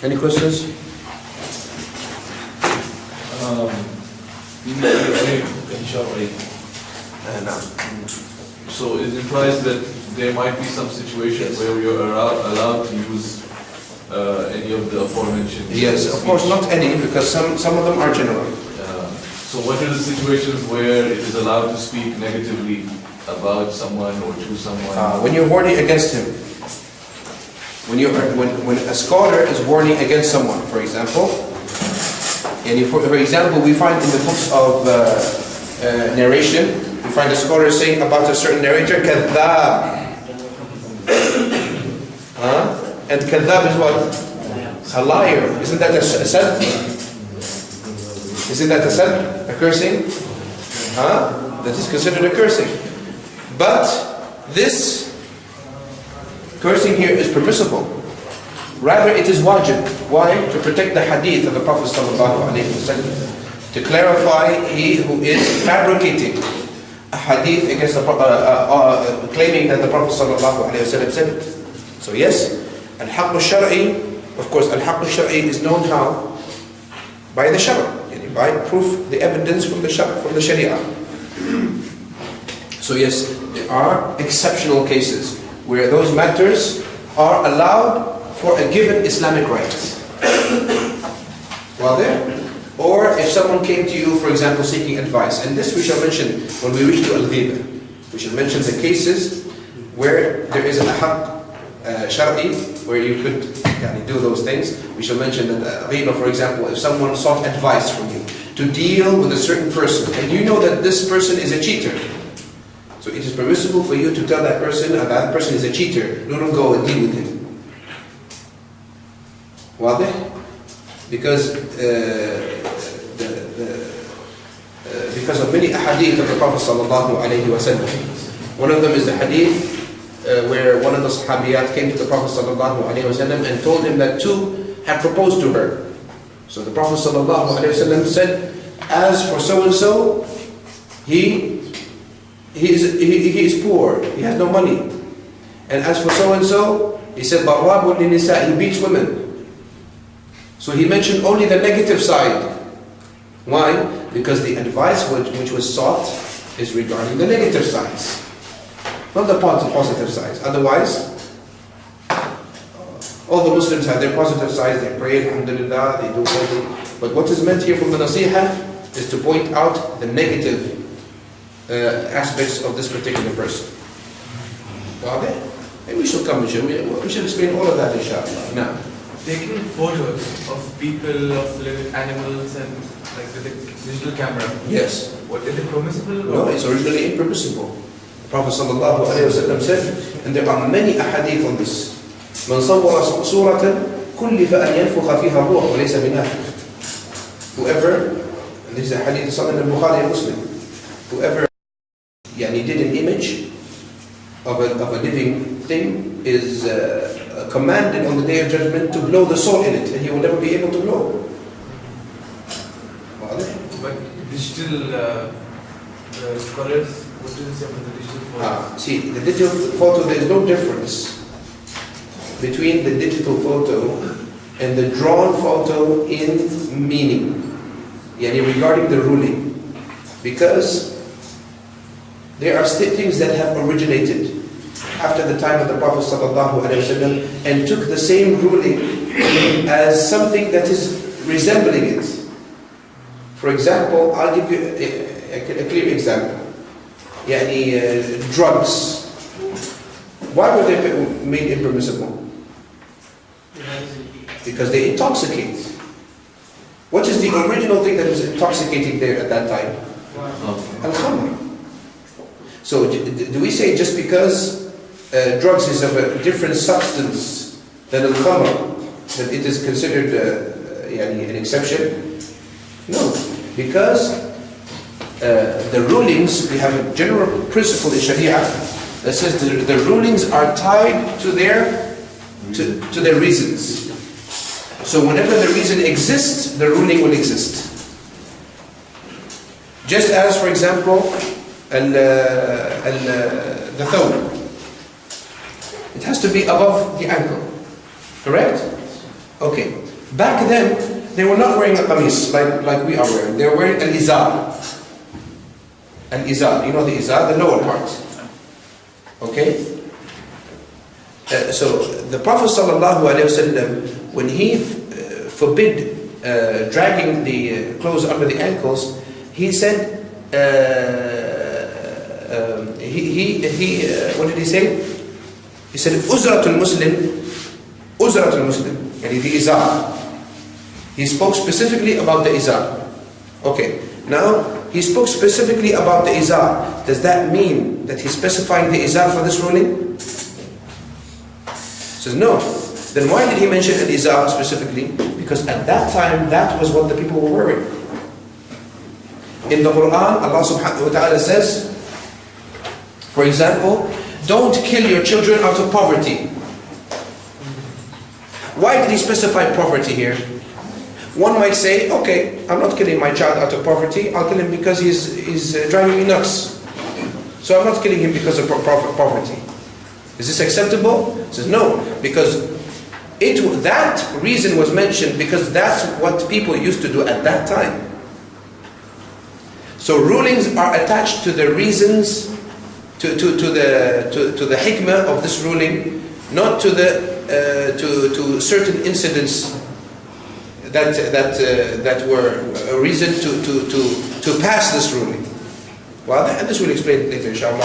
Any questions? No. So it implies that there might be some situations where we are allowed to use any of the aforementioned. Yes, of course, not any, because some of them are general. So what are the situations where it is allowed to speak negatively about someone or to someone? When you're warning against him. When a scholar is warning against someone, for example, and for example, we find in the books of narration, we find a scholar saying about a certain narrator, kadhab. And kadhab is what? A liar. Isn't that a sad? Isn't that a sad? A cursing? That is considered a cursing. But this cursing here is permissible. Rather, it is wajib. Why? To protect the hadith of the Prophet ﷺ. To clarify he who is fabricating a hadith against the claiming that the Prophet ﷺ said it. So yes, al-haqq al-shar'i, of course, al-haqq al-shar'i is known how? By the shara, by proof, the evidence from the sharia. So yes, there are exceptional cases where those matters are allowed for a given Islamic right. Well there? Or if someone came to you, for example, seeking advice, and this we shall mention when we reach to al-ghibah. We shall mention the cases where there is an ahaq shar'i, where you could do those things. We shall mention that ghibah, for example, if someone sought advice from you to deal with a certain person, and you know that this person is a cheater, so it is permissible for you to tell that person is a cheater, don't go and deal with him. Why? Because because of many ahaadeeth of the Prophet sallallahu alaihi wasallam. One of them is the hadith where one of the sahabiyat came to the Prophet sallallahu alaihi wasallam and told him that two had proposed to her. So the Prophet sallallahu alaihi wasallam said, as for so and so, he is poor, he has no money. And as for so and so, he said, barabun linisa, he beats women. So he mentioned only the negative side. Why? Because the advice which was sought is regarding the negative sides, not the positive sides. Otherwise, all the Muslims have their positive sides, they pray, alhamdulillah, they do everything. But what is meant here from the nasiha is to point out the negative aspects of this particular person. Okay? And we shall come, we shall explain all of that inshallah. Now, taking photos of people, of living animals, and like with a digital camera. Yes. What is it permissible? No, it's originally impermissible. The Prophet sallallahu alaihi wasallam said, and there are many ahadith on this. من صور صورة كلف أن ينفخ فيها الروح وليس بنافخ. Whoever, and this is a hadith in Bukhari and Muslim, whoever did an image of a living thing is commanded on the day of judgment to blow the soul in it, and he will never be able to blow. But digital, the scholars, what do they say about the digital photo? See, the digital photo, there is no difference between the digital photo and the drawn photo in meaning, regarding the ruling, because there are still things that have originated after the time of the Prophet ﷺ and took the same ruling as something that is resembling it. For example, I'll give you a clear example. Drugs. Why were they made impermissible? Because they intoxicate. What is the original thing that was intoxicating there at that time? Al-khamr. So do we say just because drugs is of a different substance than al-khamr, that it is considered an exception? No, because the rulings, we have a general principle in Sharia that says the rulings are tied to their reasons. So whenever the reason exists, the ruling will exist. Just as, for example, the thawb, it has to be above the ankle, correct? Okay. Back then, they were not wearing a qamis like we are wearing. They were wearing an izar. An izar, you know the izar, the lower part. Okay? So the Prophet ﷺ, when he forbid dragging the clothes under the ankles, he said, what did he say? He said, Uzratul Muslim, and the izar. He spoke specifically about the izar. Okay, now he spoke specifically about the izar. Does that mean that he's specifying the izar for this ruling? He says no. Then why did he mention an izar specifically? Because at that time, that was what the people were wearing. In the Quran, Allah subhanahu wa ta'ala says, for example, don't kill your children out of poverty. Why did he specify poverty here? One might say, okay, I'm not killing my child out of poverty, I'll kill him because he's driving me nuts. So I'm not killing him because of poverty. Is this acceptable? He says no, because that reason was mentioned because that's what people used to do at that time. So rulings are attached to the reasons, to the hikmah of this ruling, not to to certain incidents that were a reason to pass this ruling. Well, and this will explain later, inshallah.